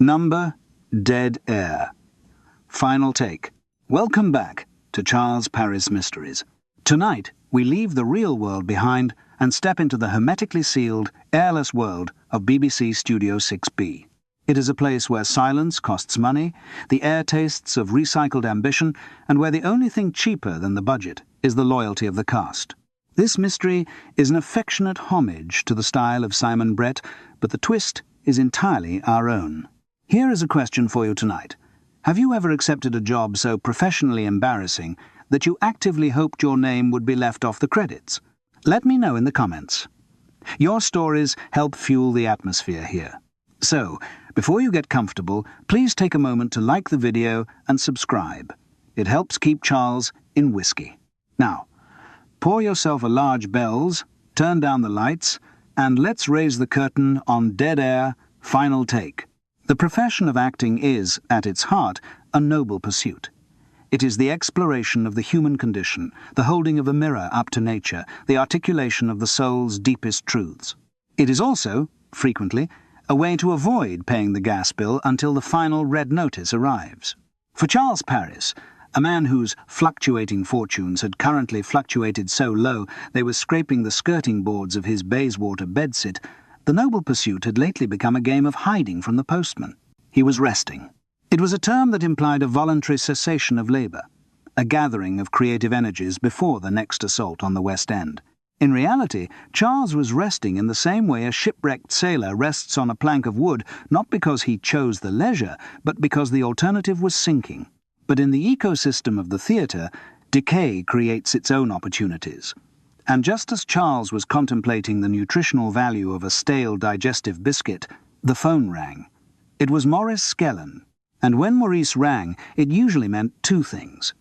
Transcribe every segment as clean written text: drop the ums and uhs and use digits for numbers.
Number, Dead Air. Final take. Welcome back to Charles Paris Mysteries. Tonight, we leave the real world behind and step into the hermetically sealed, airless world of BBC Studio 6B. It is a place where silence costs money, the air tastes of recycled ambition, and where the only thing cheaper than the budget is the loyalty of the cast. This mystery is an affectionate homage to the style of Simon Brett, but the twist is entirely our own. Here is a question for you tonight. Have you ever accepted a job so professionally embarrassing that you actively hoped your name would be left off the credits? Let me know in the comments. Your stories help fuel the atmosphere here. So, before you get comfortable, please take a moment to like the video and subscribe. It helps keep Charles in whiskey. Now, pour yourself a large Bell's, turn down the lights, and let's raise the curtain on Dead Air, Final Take. The profession of acting is, at its heart, a noble pursuit. It is the exploration of the human condition, the holding of a mirror up to nature, the articulation of the soul's deepest truths. It is also, frequently, a way to avoid paying the gas bill until the final red notice arrives. For Charles Paris, a man whose fluctuating fortunes had currently fluctuated so low they were scraping the skirting boards of his Bayswater bedsit, the noble pursuit had lately become a game of hiding from the postman. He was resting. It was a term that implied a voluntary cessation of labour, a gathering of creative energies before the next assault on the West End. In reality, Charles was resting in the same way a shipwrecked sailor rests on a plank of wood, not because he chose the leisure, but because the alternative was sinking. But in the ecosystem of the theatre, decay creates its own opportunities. And just as Charles was contemplating the nutritional value of a stale digestive biscuit, the phone rang. It was Maurice Skellen, and when Maurice rang, it usually meant two things: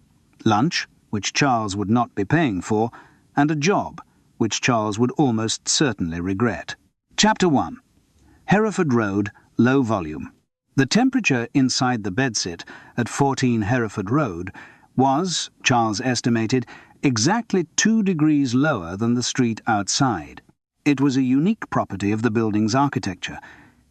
lunch, which Charles would not be paying for, and a job, which Charles would almost certainly regret. Chapter 1. Hereford Road, low volume. The temperature inside the bedsit at 14 Hereford Road was, Charles estimated, exactly 2 degrees lower than the street outside. It was a unique property of the building's architecture.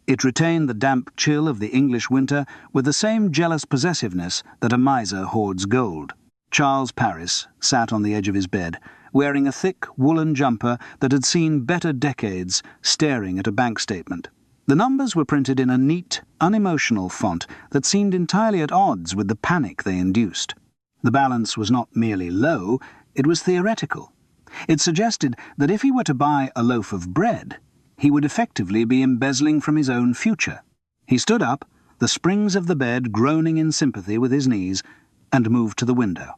It retained the damp chill of the English winter with the same jealous possessiveness that a miser hoards gold. Charles Paris sat on the edge of his bed, wearing a thick woolen jumper that had seen better decades, staring at a bank statement. The numbers were printed in a neat, unemotional font that seemed entirely at odds with the panic they induced. The balance was not merely low, it was theoretical. It suggested that if he were to buy a loaf of bread, he would effectively be embezzling from his own future. He stood up, the springs of the bed groaning in sympathy with his knees, and moved to the window.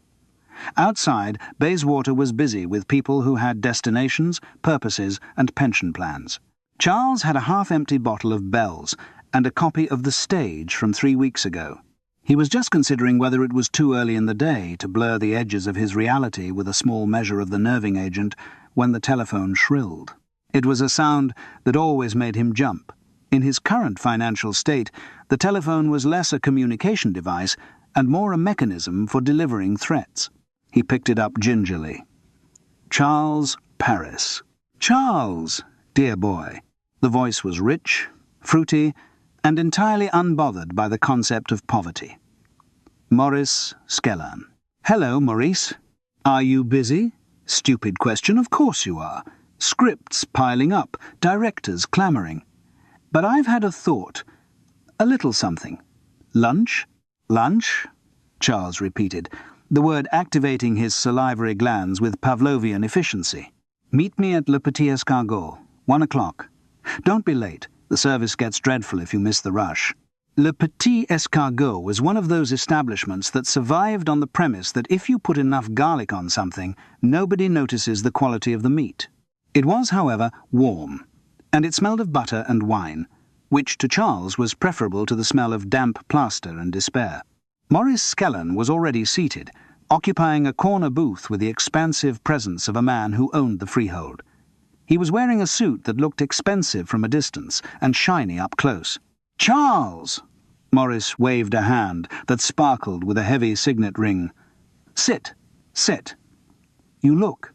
Outside, Bayswater was busy with people who had destinations, purposes, and pension plans. Charles had a half-empty bottle of Bell's and a copy of The Stage from 3 weeks ago. He was just considering whether it was too early in the day to blur the edges of his reality with a small measure of the nerving agent when the telephone shrilled. It was a sound that always made him jump. In his current financial state, the telephone was less a communication device and more a mechanism for delivering threats. He picked it up gingerly. Charles Paris. Charles, dear boy. The voice was rich, fruity, and entirely unbothered by the concept of poverty. Maurice Skellen. Hello, Maurice. Are you busy? Stupid question, of course you are. Scripts piling up, directors clamouring. But I've had a thought. A little something. Lunch? Lunch? Charles repeated, the word activating his salivary glands with Pavlovian efficiency. Meet me at Le Petit Escargot, 1 o'clock. Don't be late. The service gets dreadful if you miss the rush. Le Petit Escargot was one of those establishments that survived on the premise that if you put enough garlic on something, nobody notices the quality of the meat. It was, however, warm, and it smelled of butter and wine, which to Charles was preferable to the smell of damp plaster and despair. Maurice Skellen was already seated, occupying a corner booth with the expansive presence of a man who owned the freehold. He was wearing a suit that looked expensive from a distance and shiny up close. "Charles!" Maurice waved a hand that sparkled with a heavy signet ring. "Sit, sit. You look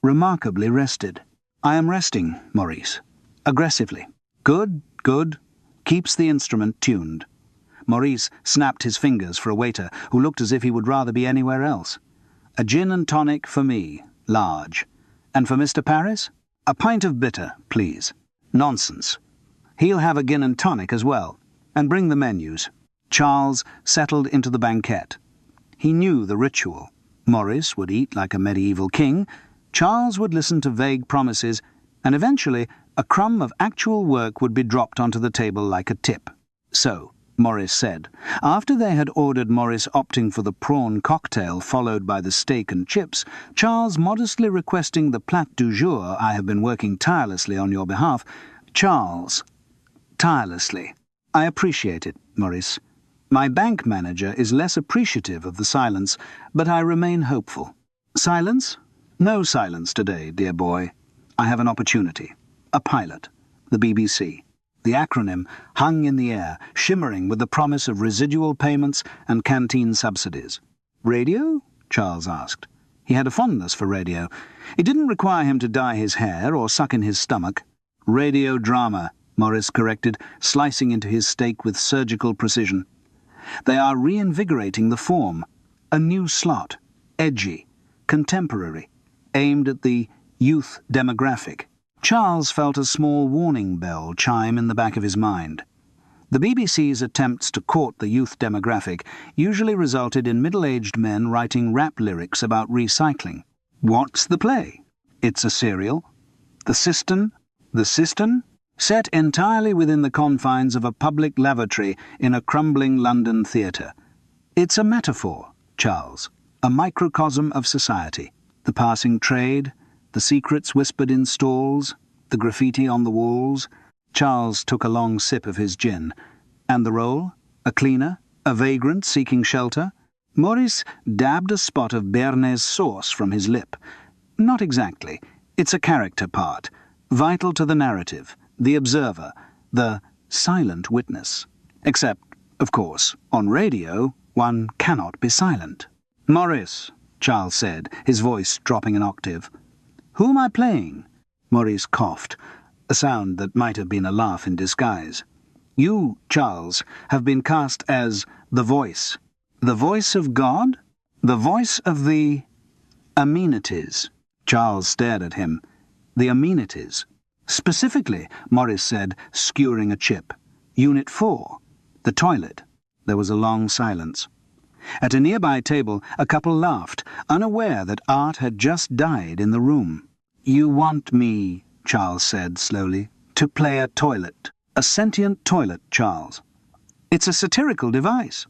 remarkably rested." "I am resting, Maurice. Aggressively." "Good, good. Keeps the instrument tuned. Maurice snapped his fingers for a waiter who looked as if he would rather be anywhere else. A gin and tonic for me, large. And for Mr. Paris? A pint of bitter, please. Nonsense. He'll have a gin and tonic as well. And bring the menus. Charles settled into the banquette. He knew the ritual. Maurice would eat like a medieval king, Charles would listen to vague promises, and eventually a crumb of actual work would be dropped onto the table like a tip. So, Maurice said, after they had ordered Maurice opting for the prawn cocktail followed by the steak and chips, Charles modestly requesting the plat du jour, I have been working tirelessly on your behalf. Charles, tirelessly. I appreciate it, Maurice. My bank manager is less appreciative of the silence, but I remain hopeful. Silence? No silence today, dear boy. I have an opportunity. A pilot. The BBC. The acronym hung in the air, shimmering with the promise of residual payments and canteen subsidies. Radio? Charles asked. He had a fondness for radio. It didn't require him to dye his hair or suck in his stomach. Radio drama, Maurice corrected, slicing into his steak with surgical precision. They are reinvigorating the form. A new slot. Edgy. Contemporary. Aimed at the youth demographic. Charles felt a small warning bell chime in the back of his mind. The BBC's attempts to court the youth demographic usually resulted in middle-aged men writing rap lyrics about recycling. What's the play? It's a serial. The Cistern? The Cistern? Set entirely within the confines of a public lavatory in a crumbling London theatre. It's a metaphor, Charles, a microcosm of society. The passing trade, the secrets whispered in stalls, the graffiti on the walls. Charles took a long sip of his gin. And the role? A cleaner? A vagrant seeking shelter? Maurice dabbed a spot of béarnaise sauce from his lip. Not exactly. It's a character part, vital to the narrative, the observer, the silent witness. Except, of course, on radio, one cannot be silent. Maurice, Charles said, his voice dropping an octave. Who am I playing? Maurice coughed, a sound that might have been a laugh in disguise. You, Charles, have been cast as the voice. The voice of God? The voice of the amenities. Charles stared at him. The amenities. Specifically, Maurice said, skewering a chip. Unit 4. The toilet. There was a long silence. At a nearby table, a couple laughed, unaware that art had just died in the room. You want me, Charles said slowly, to play a toilet. A sentient toilet, Charles. It's a satirical device.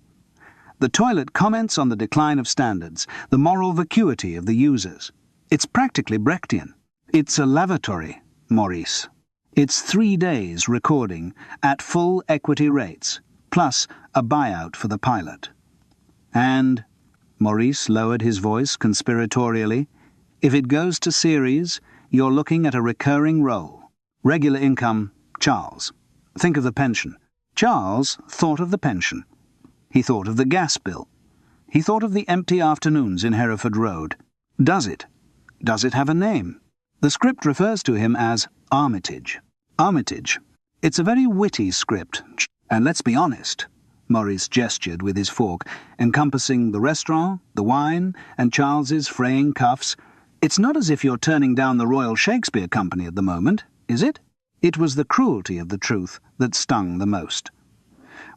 The toilet comments on the decline of standards, the moral vacuity of the users. It's practically Brechtian. It's a lavatory, Maurice. It's 3 days recording at full equity rates, plus a buyout for the pilot. And, Maurice lowered his voice conspiratorially, if it goes to series, you're looking at a recurring role. Regular income, Charles. Think of the pension. Charles thought of the pension. He thought of the gas bill. He thought of the empty afternoons in Hereford Road. Does it? Does it have a name? The script refers to him as Armitage. Armitage. It's a very witty script. And let's be honest, Maurice gestured with his fork, encompassing the restaurant, the wine, and Charles's fraying cuffs. It's not as if you're turning down the Royal Shakespeare Company at the moment, is it? It was the cruelty of the truth that stung the most.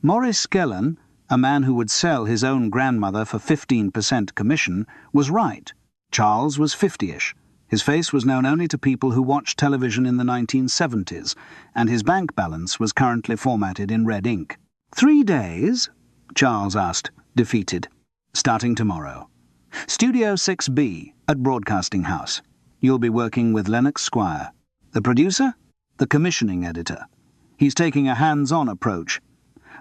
Maurice Skellen, a man who would sell his own grandmother for 15% commission, was right. Charles was 50-ish. His face was known only to people who watched television in the 1970s, and his bank balance was currently formatted in red ink. 3 days? Charles asked, defeated. Starting tomorrow. Studio 6B at Broadcasting House. You'll be working with Lennox Squire. The producer? The commissioning editor. He's taking a hands-on approach.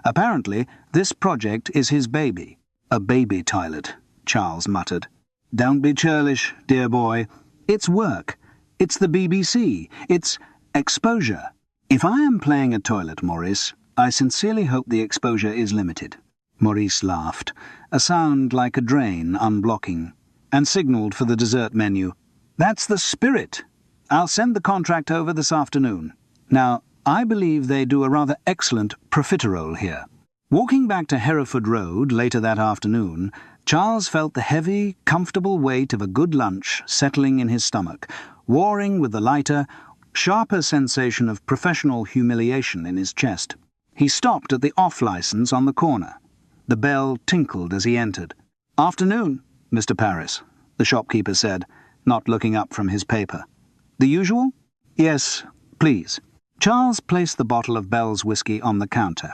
Apparently, this project is his baby. A baby toilet, Charles muttered. Don't be churlish, dear boy. It's work. It's the BBC. It's exposure. If I am playing a toilet, Maurice, I sincerely hope the exposure is limited. Maurice laughed, a sound like a drain unblocking, and signalled for the dessert menu. That's the spirit. I'll send the contract over this afternoon. Now, I believe they do a rather excellent profiterole here. Walking back to Hereford Road later that afternoon, Charles felt the heavy, comfortable weight of a good lunch settling in his stomach, warring with the lighter, sharper sensation of professional humiliation in his chest. He stopped at the off-licence on the corner. The bell tinkled as he entered. "Afternoon, Mr. Paris," the shopkeeper said, not looking up from his paper. "The usual?" "Yes, please." Charles placed the bottle of Bell's whisky on the counter.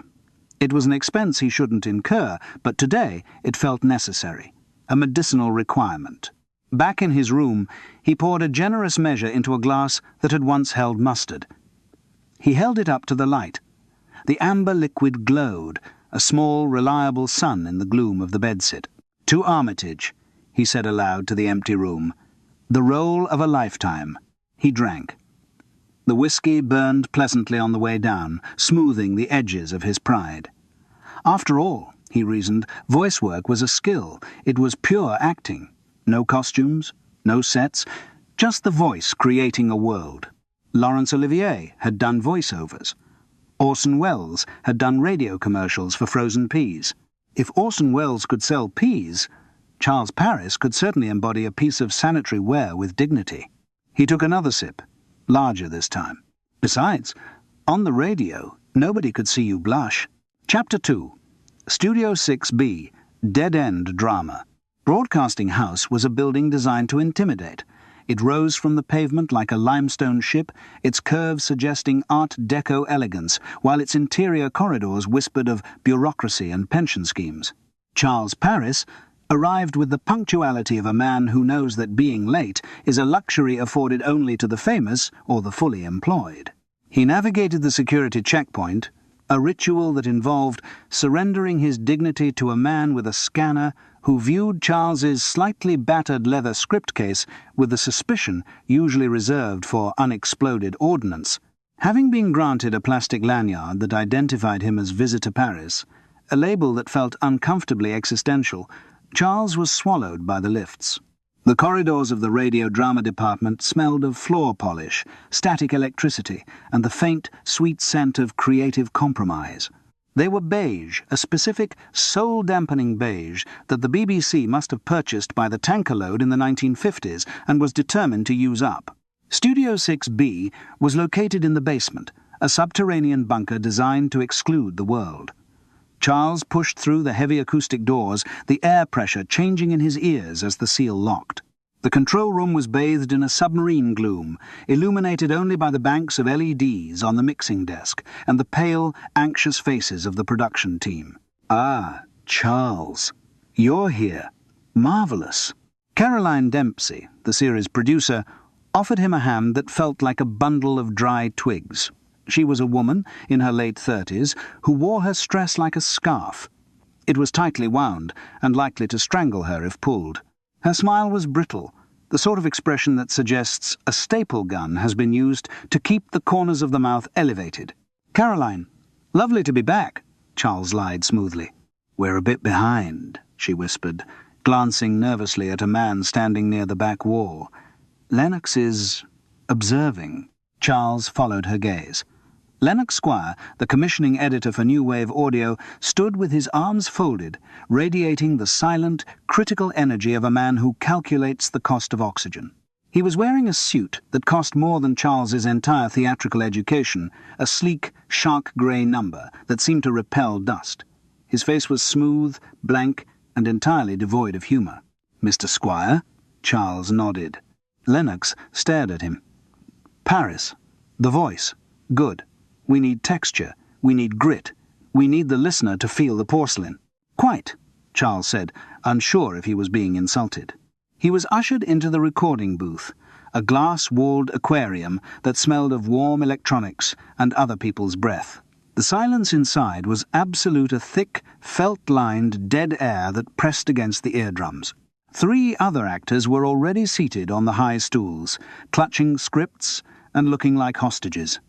It was an expense he shouldn't incur, but today it felt necessary, a medicinal requirement. Back in his room, he poured a generous measure into a glass that had once held mustard. He held it up to the light. The amber liquid glowed, a small, reliable sun in the gloom of the bedsit. "To Armitage," he said aloud to the empty room. "The role of a lifetime." He drank. The whisky burned pleasantly on the way down, smoothing the edges of his pride. After all, he reasoned, voice work was a skill. It was pure acting. No costumes, no sets, just the voice creating a world. Laurence Olivier had done voiceovers. Orson Welles had done radio commercials for frozen peas. If Orson Welles could sell peas, Charles Paris could certainly embody a piece of sanitary ware with dignity. He took another sip, larger this time. Besides, on the radio, nobody could see you blush. Chapter 2. Studio 6B, Dead-End Drama. Broadcasting House was a building designed to intimidate. It rose from the pavement like a limestone ship, its curves suggesting Art Deco elegance, while its interior corridors whispered of bureaucracy and pension schemes. Charles Paris arrived with the punctuality of a man who knows that being late is a luxury afforded only to the famous or the fully employed. He navigated the security checkpoint, a ritual that involved surrendering his dignity to a man with a scanner who viewed Charles's slightly battered leather script case with the suspicion usually reserved for unexploded ordnance. Having been granted a plastic lanyard that identified him as Visitor Paris, a label that felt uncomfortably existential, Charles was swallowed by the lifts. The corridors of the radio drama department smelled of floor polish, static electricity, and the faint, sweet scent of creative compromise. They were beige, a specific, soul-dampening beige that the BBC must have purchased by the tanker load in the 1950s and was determined to use up. Studio 6B was located in the basement, a subterranean bunker designed to exclude the world. Charles pushed through the heavy acoustic doors, the air pressure changing in his ears as the seal locked. The control room was bathed in a submarine gloom, illuminated only by the banks of LEDs on the mixing desk and the pale, anxious faces of the production team. "Ah, Charles, you're here. Marvellous." Caroline Dempsey, the series producer, offered him a hand that felt like a bundle of dry twigs. She was a woman in her late 30s who wore her stress like a scarf. It was tightly wound and likely to strangle her if pulled. Her smile was brittle, the sort of expression that suggests a staple gun has been used to keep the corners of the mouth elevated. "Caroline, lovely to be back," Charles lied smoothly. "We're a bit behind," she whispered, glancing nervously at a man standing near the back wall. "Lennox is observing." Charles followed her gaze. Lennox Squire, the commissioning editor for New Wave Audio, stood with his arms folded, radiating the silent, critical energy of a man who calculates the cost of oxygen. He was wearing a suit that cost more than Charles's entire theatrical education, a sleek, shark-grey number that seemed to repel dust. His face was smooth, blank, and entirely devoid of humour. "Mr. Squire?" Charles nodded. Lennox stared at him. "Paris. The voice. Good. We need texture. We need grit. We need the listener to feel the porcelain." "Quite," Charles said, unsure if he was being insulted. He was ushered into the recording booth, a glass-walled aquarium that smelled of warm electronics and other people's breath. The silence inside was absolute, a thick, felt-lined dead air that pressed against the eardrums. 3 other actors were already seated on the high stools, clutching scripts and looking like hostages.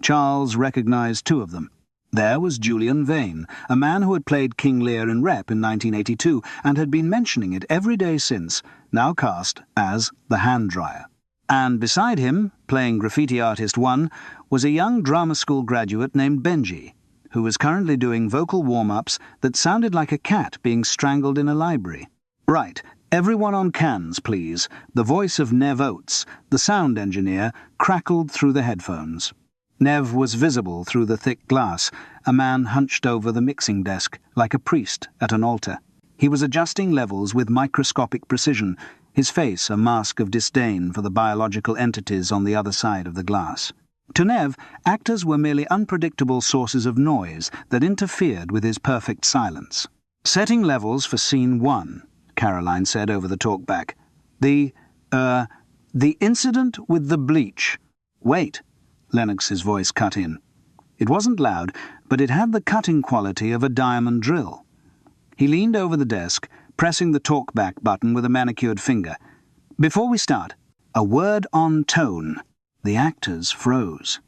Charles recognized 2 of them. There was Julian Vane, a man who had played King Lear in Rep in 1982 and had been mentioning it every day since, now cast as the hand dryer. And beside him, playing Graffiti Artist 1, was a young drama school graduate named Benji, who was currently doing vocal warm-ups that sounded like a cat being strangled in a library. "Right, everyone on cans, please." The voice of Nev Oates, the sound engineer, crackled through the headphones. Nev was visible through the thick glass, a man hunched over the mixing desk, like a priest at an altar. He was adjusting levels with microscopic precision, his face a mask of disdain for the biological entities on the other side of the glass. To Nev, actors were merely unpredictable sources of noise that interfered with his perfect silence. "Setting levels for scene 1, Caroline said over the talkback. The incident with the bleach." "Wait," Lennox's voice cut in. It wasn't loud, but it had the cutting quality of a diamond drill. He leaned over the desk, pressing the talkback button with a manicured finger. "Before we start, a word on tone." The actors froze.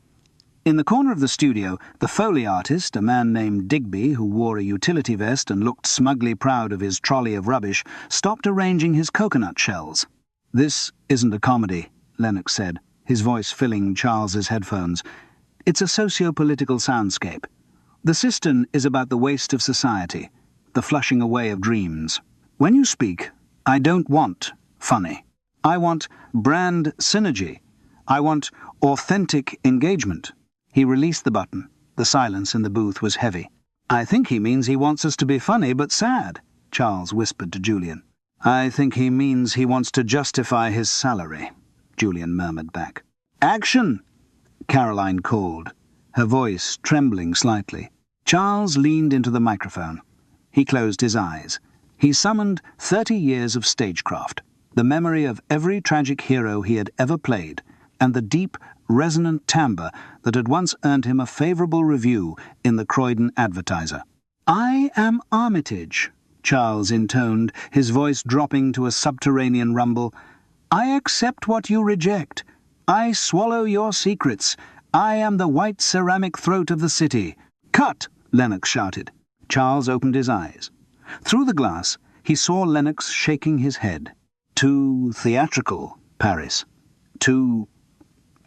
In the corner of the studio, the Foley artist, a man named Digby, who wore a utility vest and looked smugly proud of his trolley of rubbish, stopped arranging his coconut shells. "This isn't a comedy," Lennox said, his voice filling Charles's headphones. "It's a socio-political soundscape. The cistern is about the waste of society, the flushing away of dreams. When you speak, I don't want funny. I want brand synergy. I want authentic engagement." He released the button. The silence in the booth was heavy. "I think he means he wants us to be funny but sad," Charles whispered to Julian. "I think he means he wants to justify his salary," Julian murmured back. "Action!" Caroline called, her voice trembling slightly. Charles leaned into the microphone. He closed his eyes. He summoned 30 years of stagecraft, the memory of every tragic hero he had ever played, and the deep, resonant timbre that had once earned him a favourable review in the Croydon Advertiser. "I am Armitage," Charles intoned, his voice dropping to a subterranean rumble. "I accept what you reject. I swallow your secrets. I am the white ceramic throat of the city." "Cut!" Lennox shouted. Charles opened his eyes. Through the glass, he saw Lennox shaking his head. "Too theatrical, Paris. Too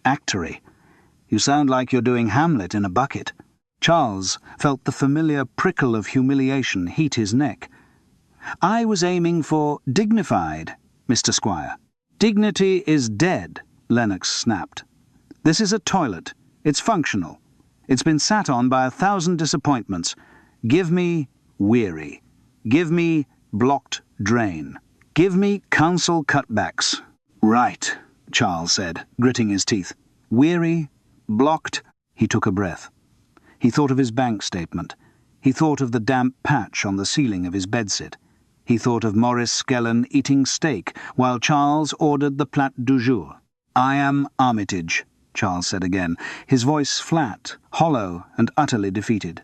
actory. You sound like you're doing Hamlet in a bucket." Charles felt the familiar prickle of humiliation heat his neck. "I was aiming for dignified, Mr. Squire." "Dignity is dead," Lennox snapped. "This is a toilet. It's functional. It's been sat on by 1,000 disappointments. Give me weary. Give me blocked drain. Give me council cutbacks." "Right," Charles said, gritting his teeth. "Weary, blocked." He took a breath. He thought of his bank statement. He thought of the damp patch on the ceiling of his bedsit. He thought of Maurice Skellen eating steak while Charles ordered the plat du jour. "I am Armitage," Charles said again, his voice flat, hollow, and utterly defeated.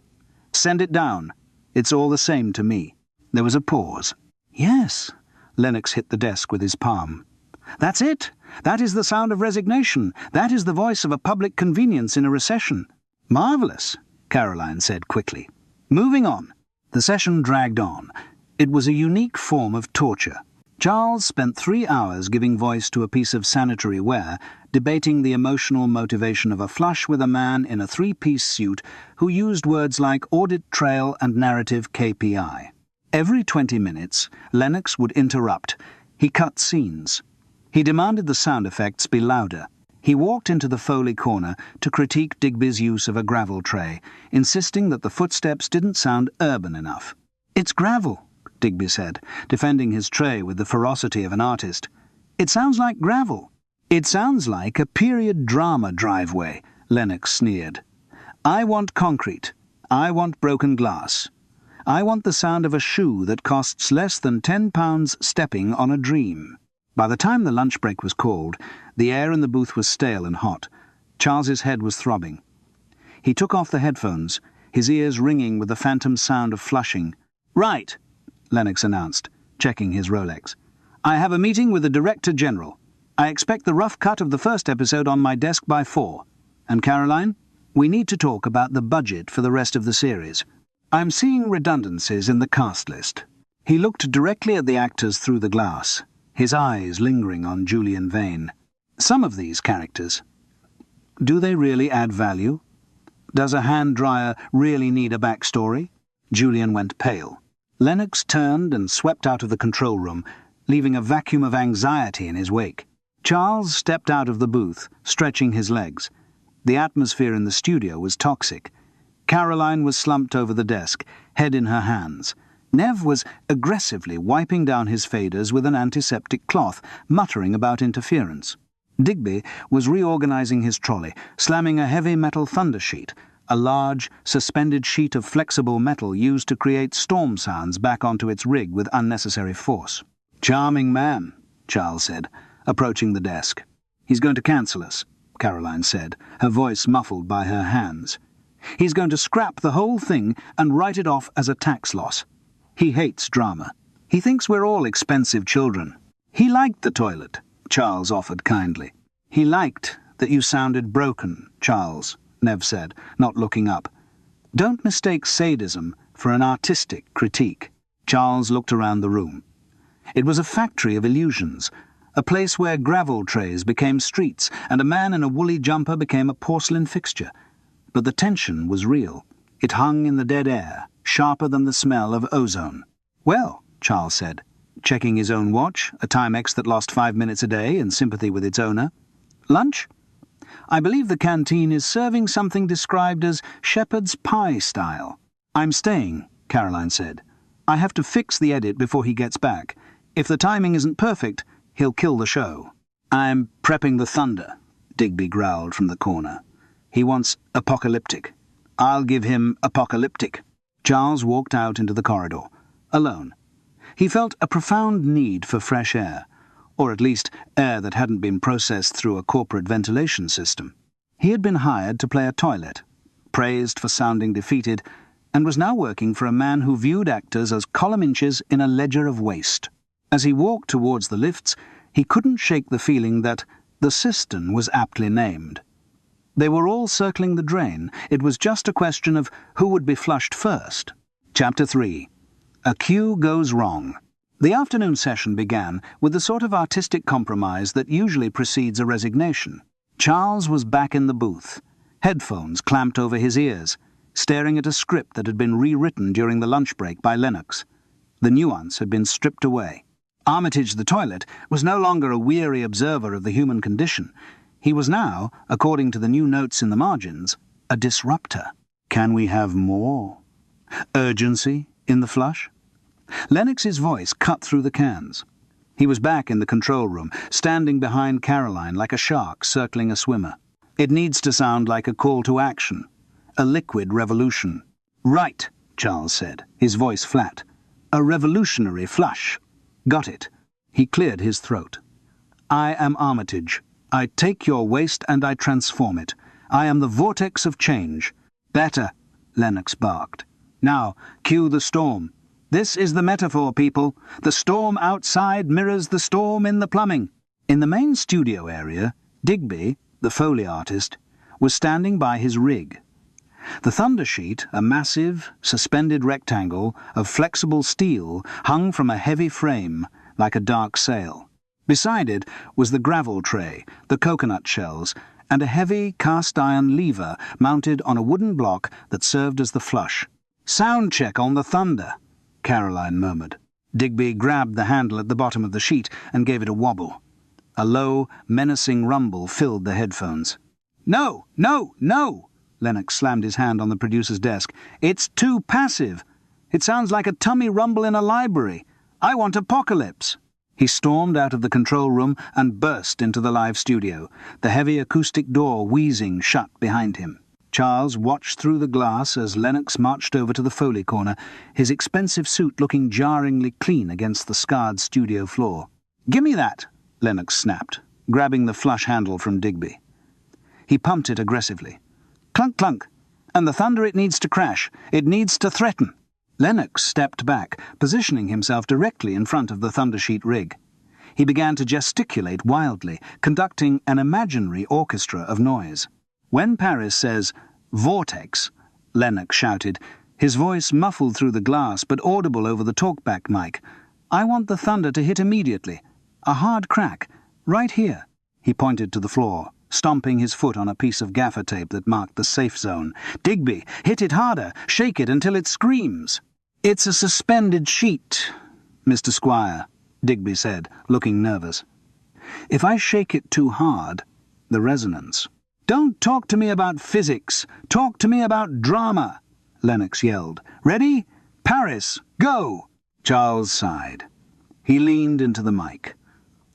"Send it down. It's all the same to me." There was a pause. "Yes," Lennox hit the desk with his palm. "That's it. That is the sound of resignation. That is the voice of a public convenience in a recession." "Marvellous," Caroline said quickly. "Moving on." The session dragged on. It was a unique form of torture. Charles spent 3 hours giving voice to a piece of sanitary ware, debating the emotional motivation of a flush with a man in a 3-piece suit who used words like audit trail and narrative KPI. Every 20 minutes, Lennox would interrupt. He cut scenes. He demanded the sound effects be louder. He walked into the Foley corner to critique Digby's use of a gravel tray, insisting that the footsteps didn't sound urban enough. "It's gravel," Digby said, defending his tray with the ferocity of an artist. "It sounds like gravel." "It sounds like a period drama driveway," Lennox sneered. "I want concrete. I want broken glass. I want the sound of a shoe that costs less than £10 stepping on a dream." By the time the lunch break was called, the air in the booth was stale and hot. Charles's head was throbbing. He took off the headphones, his ears ringing with the phantom sound of flushing. "Right," Lennox announced, checking his Rolex. "I have a meeting with the Director General. I expect the rough cut of the first episode on my desk by 4. And Caroline, we need to talk about the budget for the rest of the series. I'm seeing redundancies in the cast list." He looked directly at the actors through the glass, his eyes lingering on Julian Vane. "Some of these characters Do they really add value? Does a hand dryer really need a backstory? Julian went pale. Lennox turned and swept out of the control room, leaving a vacuum of anxiety in his wake. Charles stepped out of the booth, stretching his legs. The atmosphere in the studio was toxic. Caroline was slumped over the desk, head in her hands. Nev was aggressively wiping down his faders with an antiseptic cloth, muttering about interference. Digby was reorganizing his trolley, slamming a heavy metal thunder sheet, a large, suspended sheet of flexible metal used to create storm sounds, back onto its rig with unnecessary force. "Charming man," Charles said, approaching the desk. "He's going to cancel us," Caroline said, her voice muffled by her hands. "He's going to scrap the whole thing and write it off as a tax loss. He hates drama. He thinks we're all expensive children." "He liked the toilet," Charles offered kindly. "He liked that you sounded broken, Charles," Nev said, not looking up. "Don't mistake sadism for an artistic critique." Charles looked around the room. It was a factory of illusions, a place where gravel trays became streets and a man in a woolly jumper became a porcelain fixture. But the tension was real. It hung in the dead air, sharper than the smell of ozone. "Well," Charles said, checking his own watch, a Timex that lost 5 minutes a day in sympathy with its owner. "Lunch? I believe the canteen is serving something described as shepherd's pie style." "I'm staying," Caroline said. "I have to fix the edit before he gets back. If the timing isn't perfect, he'll kill the show." "I'm prepping the thunder," Digby growled from the corner. "He wants apocalyptic. I'll give him apocalyptic." Charles walked out into the corridor, alone. He felt a profound need for fresh air, or at least air that hadn't been processed through a corporate ventilation system. He had been hired to play a toilet, praised for sounding defeated, and was now working for a man who viewed actors as column inches in a ledger of waste. As he walked towards the lifts, he couldn't shake the feeling that the cistern was aptly named. They were all circling the drain. It was just a question of who would be flushed first. Chapter 3. A cue goes wrong. The afternoon session began with the sort of artistic compromise that usually precedes a resignation. Charles was back in the booth, headphones clamped over his ears, staring at a script that had been rewritten during the lunch break by Lennox. The nuance had been stripped away. Armitage the toilet was no longer a weary observer of the human condition. He was now, according to the new notes in the margins, a disruptor. Can we have more urgency in the flush? Lennox's voice cut through the cans. He was back in the control room, standing behind Caroline like a shark circling a swimmer. It needs to sound like a call to action, a liquid revolution. "Right," Charles said, his voice flat. "A revolutionary flush. Got it." He cleared his throat. "I am Armitage. I take your waste and I transform it. I am the vortex of change." "Better," Lennox barked. "Now, cue the storm. This is the metaphor, people. The storm outside mirrors the storm in the plumbing." In the main studio area, Digby, the Foley artist, was standing by his rig. The thunder sheet, a massive, suspended rectangle of flexible steel, hung from a heavy frame like a dark sail. Beside it was the gravel tray, the coconut shells, and a heavy cast-iron lever mounted on a wooden block that served as the flush. "Sound check on the thunder," Caroline murmured. Digby grabbed the handle at the bottom of the sheet and gave it a wobble. A low, menacing rumble filled the headphones. "No, no, no!" Lennox slammed his hand on the producer's desk. "It's too passive. It sounds like a tummy rumble in a library. I want apocalypse." He stormed out of the control room and burst into the live studio, the heavy acoustic door wheezing shut behind him. Charles watched through the glass as Lennox marched over to the Foley corner, his expensive suit looking jarringly clean against the scarred studio floor. "Gimme that," Lennox snapped, grabbing the flush handle from Digby. He pumped it aggressively. "Clunk, clunk. And the thunder it needs to crash. It needs to threaten." Lennox stepped back, positioning himself directly in front of the thundersheet rig. He began to gesticulate wildly, conducting an imaginary orchestra of noise. "When Paris says, 'vortex,'" Lennox shouted, his voice muffled through the glass but audible over the talkback mic, "I want the thunder to hit immediately. A hard crack. Right here." He pointed to the floor. stomping his foot on a piece of gaffer tape that marked the safe zone. "Digby, hit it harder. Shake it until it screams." "It's a suspended sheet, Mr. Squire," Digby said, looking nervous. "If I shake it too hard, the resonance—" "Don't talk to me about physics. Talk to me about drama," Lennox yelled. "Ready? Paris, go!" Charles sighed. He leaned into the mic.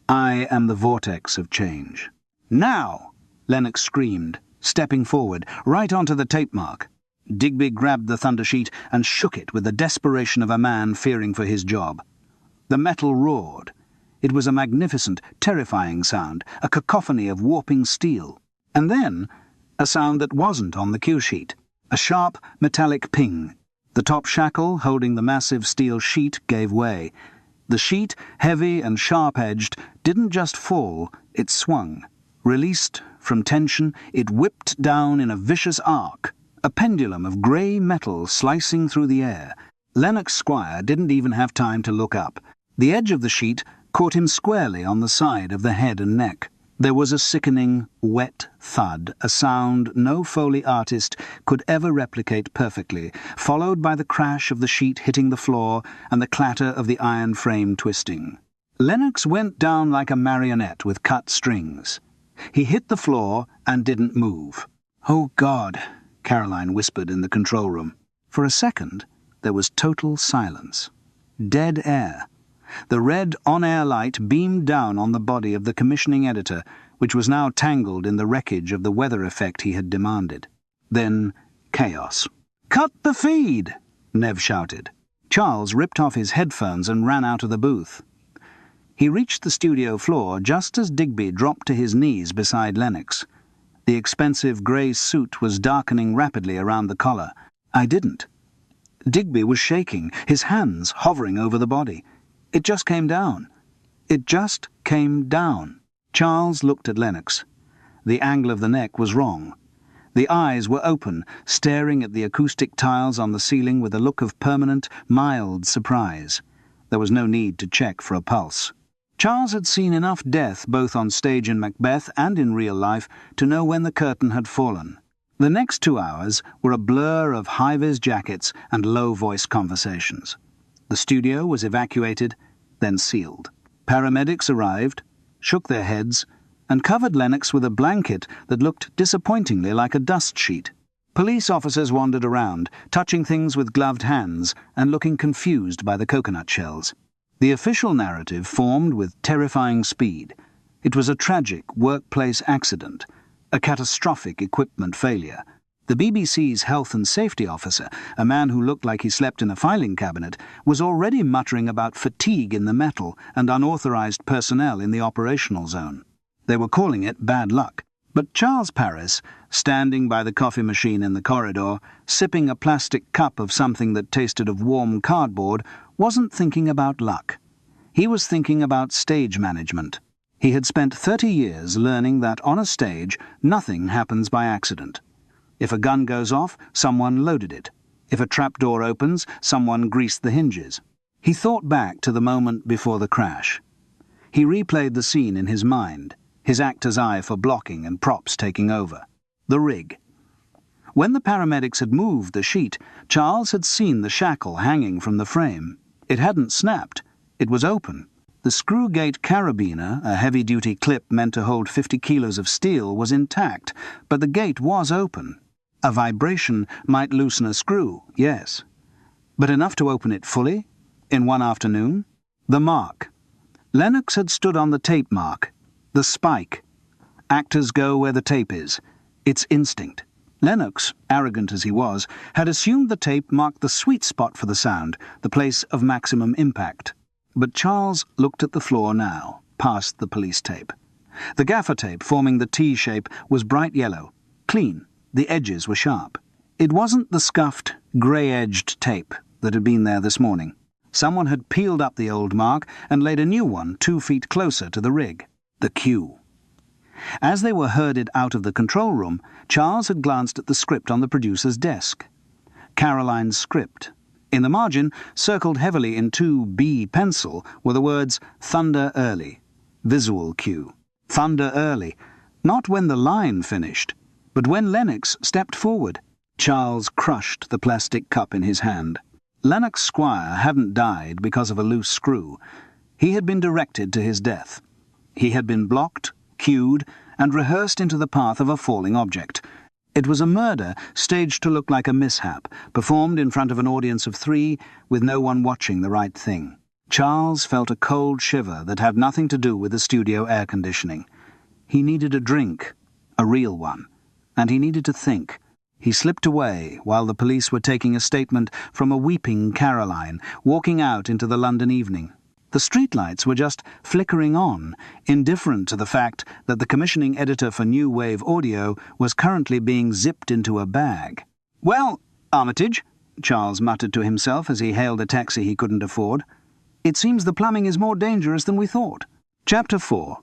"I am the vortex of change." "Now!" Lennox screamed, stepping forward, right onto the tape mark. Digby grabbed the thunder sheet and shook it with the desperation of a man fearing for his job. The metal roared. It was a magnificent, terrifying sound, a cacophony of warping steel. And then, a sound that wasn't on the cue sheet. A sharp, metallic ping. The top shackle, holding the massive steel sheet, gave way. The sheet, heavy and sharp-edged, didn't just fall, it swung. Released from tension, it whipped down in a vicious arc, a pendulum of grey metal slicing through the air. Lennox Squire didn't even have time to look up. The edge of the sheet caught him squarely on the side of the head and neck. There was a sickening, wet thud, a sound no Foley artist could ever replicate perfectly, followed by the crash of the sheet hitting the floor and the clatter of the iron frame twisting. Lennox went down like a marionette with cut strings. He hit the floor and didn't move. "Oh, God," Caroline whispered in the control room. For a second, there was total silence. Dead air. The red on-air light beamed down on the body of the commissioning editor, which was now tangled in the wreckage of the weather effect he had demanded. Then chaos. "Cut the feed!" Nev shouted. Charles ripped off his headphones and ran out of the booth. He reached the studio floor just as Digby dropped to his knees beside Lennox. The expensive grey suit was darkening rapidly around the collar. "I didn't." Digby was shaking, his hands hovering over the body. "It just came down. It just came down." Charles looked at Lennox. The angle of the neck was wrong. The eyes were open, staring at the acoustic tiles on the ceiling with a look of permanent, mild surprise. There was no need to check for a pulse. Charles had seen enough death both on stage in Macbeth and in real life to know when the curtain had fallen. The next 2 hours were a blur of high-vis jackets and low-voice conversations. The studio was evacuated, then sealed. Paramedics arrived, shook their heads, and covered Lennox with a blanket that looked disappointingly like a dust sheet. Police officers wandered around, touching things with gloved hands and looking confused by the coconut shells. The official narrative formed with terrifying speed. It was a tragic workplace accident, a catastrophic equipment failure. The BBC's health and safety officer, a man who looked like he slept in a filing cabinet, was already muttering about fatigue in the metal and unauthorized personnel in the operational zone. They were calling it bad luck. But Charles Paris, standing by the coffee machine in the corridor, sipping a plastic cup of something that tasted of warm cardboard, wasn't thinking about luck. He was thinking about stage management. He had spent 30 years learning that on a stage, nothing happens by accident. If a gun goes off, someone loaded it. If a trapdoor opens, someone greased the hinges. He thought back to the moment before the crash. He replayed the scene in his mind, his actor's eye for blocking and props taking over. The rig. When the paramedics had moved the sheet, Charles had seen the shackle hanging from the frame. It hadn't snapped. It was open. The screw-gate carabiner, a heavy-duty clip meant to hold 50 kilos of steel, was intact, but the gate was open. A vibration might loosen a screw, yes. But enough to open it fully? In one afternoon? The mark. Lennox had stood on the tape mark. The spike. Actors go where the tape is. It's instinct. Lennox, arrogant as he was, had assumed the tape marked the sweet spot for the sound, the place of maximum impact. But Charles looked at the floor now, past the police tape. The gaffer tape forming the T shape was bright yellow, clean. The edges were sharp. It wasn't the scuffed, grey-edged tape that had been there this morning. Someone had peeled up the old mark and laid a new one 2 feet closer to the rig. The cue. As they were herded out of the control room, Charles had glanced at the script on the producer's desk. Caroline's script. In the margin, circled heavily in 2B pencil, were the words "Thunder Early." Visual cue. Thunder Early. Not when the line finished, but when Lennox stepped forward. Charles crushed the plastic cup in his hand. Lennox Squire hadn't died because of a loose screw. He had been directed to his death. He had been blocked, cued, and rehearsed into the path of a falling object. It was a murder staged to look like a mishap, performed in front of an audience of 3, with no one watching the right thing. Charles felt a cold shiver that had nothing to do with the studio air conditioning. He needed a drink, a real one, and he needed to think. He slipped away while the police were taking a statement from a weeping Caroline, walking out into the London evening. The streetlights were just flickering on, indifferent to the fact that the commissioning editor for New Wave Audio was currently being zipped into a bag. "Well, Armitage," Charles muttered to himself as he hailed a taxi he couldn't afford, "it seems the plumbing is more dangerous than we thought." Chapter 4.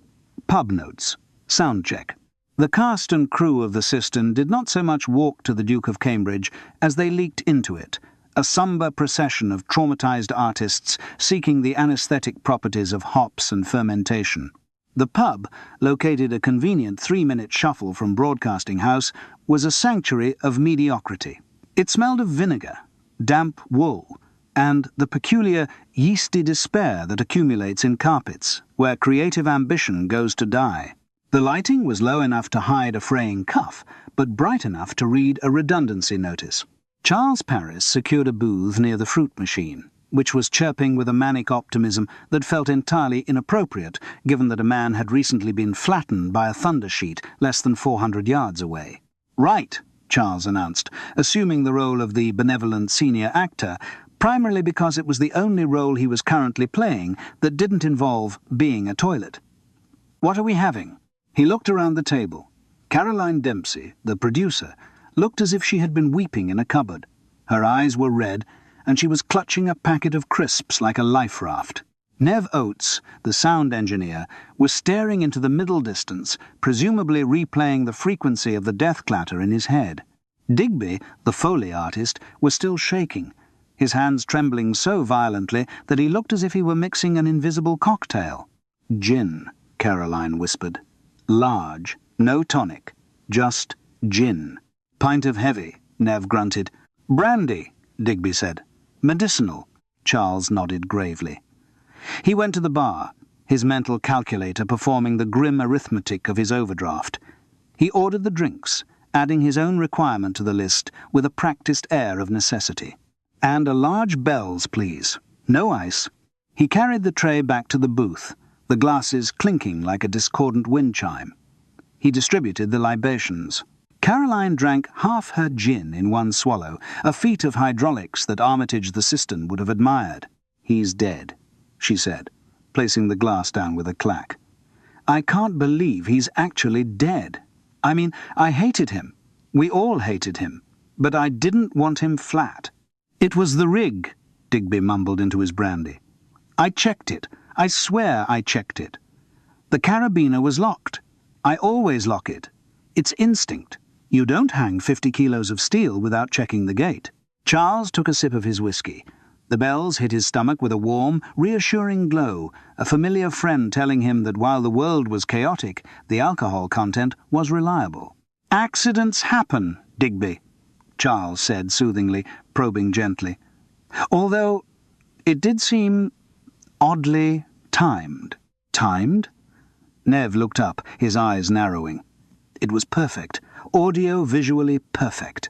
Pub Notes. Sound check. The cast and crew of the Cistern did not so much walk to the Duke of Cambridge as they leaked into it, a sombre procession of traumatized artists seeking the anesthetic properties of hops and fermentation. The pub, located a convenient 3-minute shuffle from Broadcasting House, was a sanctuary of mediocrity. It smelled of vinegar, damp wool, and the peculiar yeasty despair that accumulates in carpets, where creative ambition goes to die. The lighting was low enough to hide a fraying cuff, but bright enough to read a redundancy notice. Charles Paris secured a booth near the fruit machine, which was chirping with a manic optimism that felt entirely inappropriate, given that a man had recently been flattened by a thunder sheet less than 400 yards away. "Right," Charles announced, assuming the role of the benevolent senior actor, primarily because it was the only role he was currently playing that didn't involve being a toilet. "What are we having?" He looked around the table. Caroline Dempsey, the producer, looked as if she had been weeping in a cupboard. Her eyes were red, and she was clutching a packet of crisps like a life raft. Nev Oates, the sound engineer, was staring into the middle distance, presumably replaying the frequency of the death clatter in his head. Digby, the Foley artist, was still shaking, his hands trembling so violently that he looked as if he were mixing an invisible cocktail. "Gin," Caroline whispered. "Large, no tonic, just gin." "Pint of heavy," Nev grunted. "Brandy," Digby said. "Medicinal," Charles nodded gravely. He went to the bar, his mental calculator performing the grim arithmetic of his overdraft. He ordered the drinks, adding his own requirement to the list with a practiced air of necessity. "And a large Bell's, please. No ice." He carried the tray back to the booth, the glasses clinking like a discordant wind chime. He distributed the libations. Caroline drank half her gin in one swallow, a feat of hydraulics that Armitage the Cistern would have admired. "He's dead," she said, placing the glass down with a clack. "I can't believe he's actually dead. I mean, I hated him. We all hated him. But I didn't want him flat." "It was the rig," Digby mumbled into his brandy. "I checked it. I swear I checked it. The carabiner was locked. I always lock it. It's instinct. You don't hang 50 kilos of steel without checking the gate." Charles took a sip of his whiskey. The bells hit his stomach with a warm, reassuring glow, a familiar friend telling him that while the world was chaotic, the alcohol content was reliable. "Accidents happen, Digby," Charles said soothingly, probing gently. "Although it did seem oddly timed." "Timed?" Nev looked up, his eyes narrowing. It was perfect. Audio-visually perfect.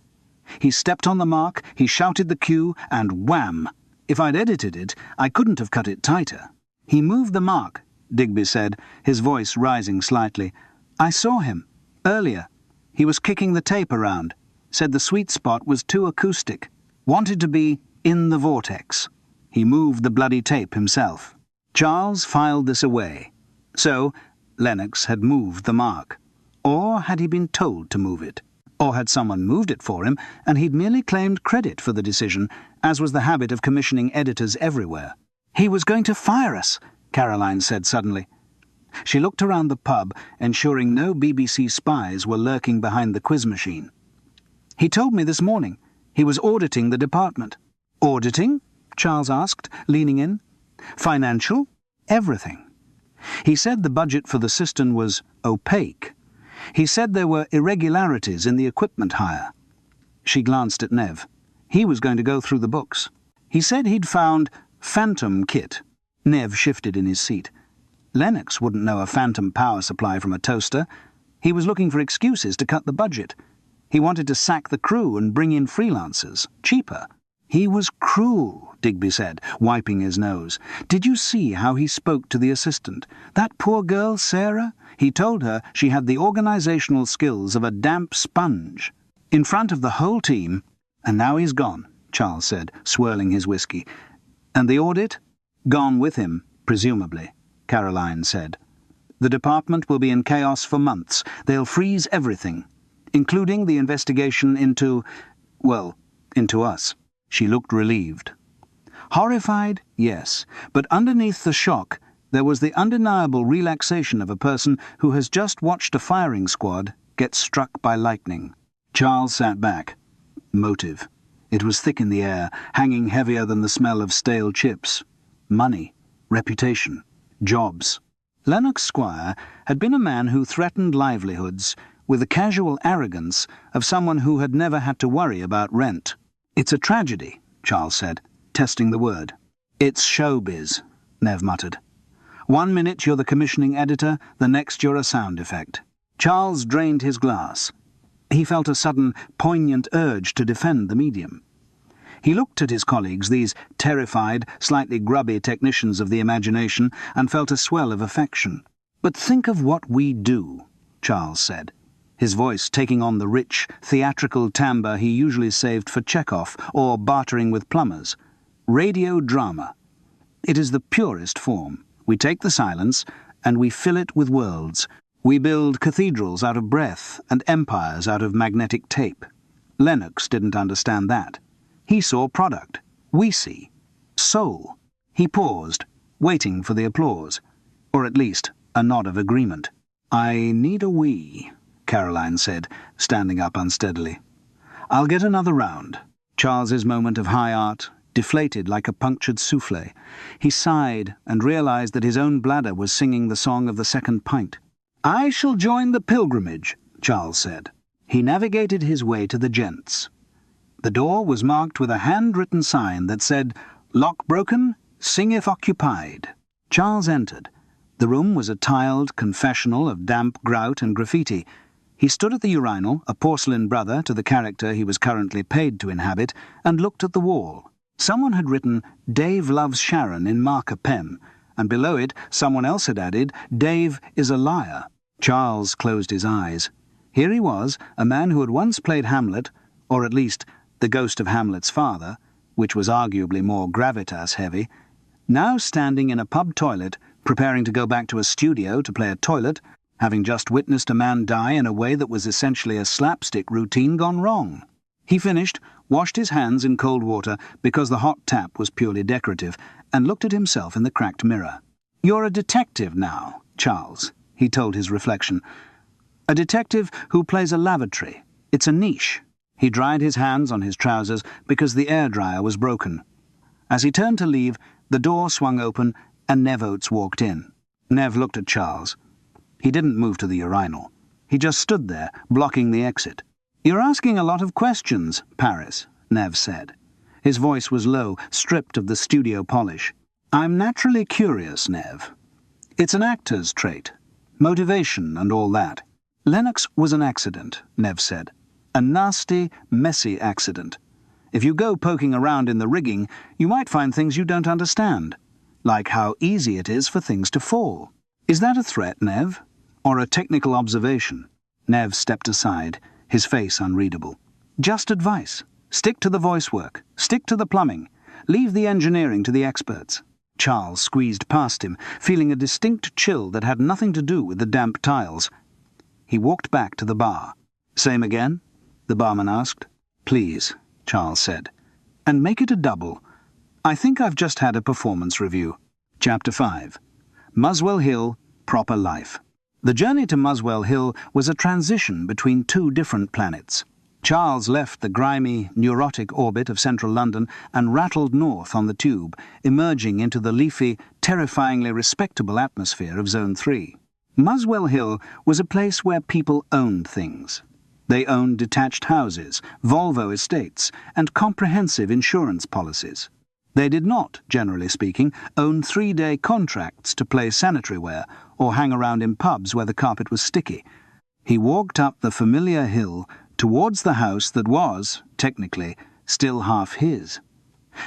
He stepped on the mark, he shouted the cue, and wham! If I'd edited it, I couldn't have cut it tighter. "He moved the mark," Digby said, his voice rising slightly. "I saw him. Earlier. He was kicking the tape around. Said the sweet spot was too acoustic. Wanted to be in the vortex. He moved the bloody tape himself." Charles filed this away. So, Lennox had moved the mark. Or had he been told to move it? Or had someone moved it for him, and he'd merely claimed credit for the decision, as was the habit of commissioning editors everywhere? "He was going to fire us," Caroline said suddenly. She looked around the pub, ensuring no BBC spies were lurking behind the quiz machine. "He told me this morning. He was auditing the department." "Auditing?" Charles asked, leaning in. "Financial? Everything. He said the budget for the Cistern was opaque. He said there were irregularities in the equipment hire. She glanced at Nev. He was going to go through the books. He said he'd found phantom kit. Nev shifted in his seat. Lennox wouldn't know a phantom power supply from a toaster. He was looking for excuses to cut the budget. He wanted to sack the crew and bring in freelancers, cheaper. He was cruel, Digby said, wiping his nose. Did you see how he spoke to the assistant? That poor girl, Sarah? He told her she had the organizational skills of a damp sponge. In front of the whole team. And now he's gone, Charles said, swirling his whiskey. And the audit? Gone with him, presumably, Caroline said. The department will be in chaos for months. They'll freeze everything, including the investigation into us. She looked relieved. Horrified? Yes, but underneath the shock there was the undeniable relaxation of a person who has just watched a firing squad get struck by lightning. Charles sat back. Motive. It was thick in the air, hanging heavier than the smell of stale chips. Money, reputation, jobs. Lennox Squire had been a man who threatened livelihoods with the casual arrogance of someone who had never had to worry about rent. It's a tragedy, Charles said, testing the word. It's showbiz, Nev muttered. 1 minute you're the commissioning editor, the next you're a sound effect. Charles drained his glass. He felt a sudden, poignant urge to defend the medium. He looked at his colleagues, these terrified, slightly grubby technicians of the imagination, and felt a swell of affection. But think of what we do, Charles said, his voice taking on the rich, theatrical timbre he usually saved for Chekhov or bartering with plumbers. Radio drama. It is the purest form. We take the silence, and we fill it with worlds. We build cathedrals out of breath and empires out of magnetic tape. Lennox didn't understand that. He saw product. We see. Soul. He paused, waiting for the applause, or at least a nod of agreement. I need a wee, Caroline said, standing up unsteadily. I'll get another round. Charles's moment of high art deflated like a punctured souffle. He sighed and realized that his own bladder was singing the song of the second pint. I shall join the pilgrimage, Charles said. He navigated his way to the gents. The door was marked with a handwritten sign that said, Lock broken, sing if occupied. Charles entered. The room was a tiled confessional of damp grout and graffiti. He stood at the urinal, a porcelain brother to the character he was currently paid to inhabit, and looked at the wall. Someone had written, Dave loves Sharon in marker pen, and below it someone else had added, Dave is a liar. Charles closed his eyes. Here he was, a man who had once played Hamlet, or at least the ghost of Hamlet's father, which was arguably more gravitas-heavy, now standing in a pub toilet, preparing to go back to a studio to play a toilet, having just witnessed a man die in a way that was essentially a slapstick routine gone wrong. He finished, washed his hands in cold water because the hot tap was purely decorative, and looked at himself in the cracked mirror. You're a detective now, Charles, he told his reflection. A detective who plays a lavatory. It's a niche. He dried his hands on his trousers because the air dryer was broken. As he turned to leave, the door swung open and Nev Oates walked in. Nev looked at Charles. He didn't move to the urinal. He just stood there, blocking the exit. You're asking a lot of questions, Paris, Nev said. His voice was low, stripped of the studio polish. I'm naturally curious, Nev. It's an actor's trait. Motivation and all that. Lennox was an accident, Nev said. A nasty, messy accident. If you go poking around in the rigging, you might find things you don't understand, like how easy it is for things to fall. Is that a threat, Nev? Or a technical observation? Nev stepped aside, his face unreadable. Just advice. Stick to the voice work. Stick to the plumbing. Leave the engineering to the experts. Charles squeezed past him, feeling a distinct chill that had nothing to do with the damp tiles. He walked back to the bar. Same again? The barman asked. Please, Charles said. And make it a double. I think I've just had a performance review. Chapter 5. Muswell Hill, Proper Life. The journey to Muswell Hill was a transition between two different planets. Charles left the grimy, neurotic orbit of central London and rattled north on the tube, emerging into the leafy, terrifyingly respectable atmosphere of Zone 3. Muswell Hill was a place where people owned things. They owned detached houses, Volvo estates, and comprehensive insurance policies. They did not, generally speaking, own 3-day contracts to play sanitary ware or hang around in pubs where the carpet was sticky. He walked up the familiar hill towards the house that was, technically, still half his.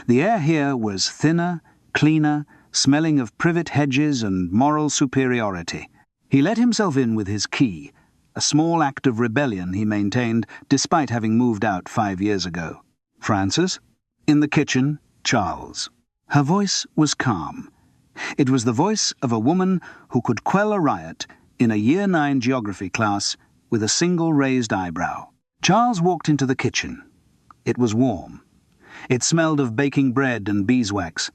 The air here was thinner, cleaner, smelling of privet hedges and moral superiority. He let himself in with his key, a small act of rebellion he maintained despite having moved out 5 years ago. Frances? In the kitchen, Charles. Her voice was calm. It was the voice of a woman who could quell a riot in a Year 9 geography class with a single raised eyebrow. Charles walked into the kitchen. It was warm. It smelled of baking bread and beeswax.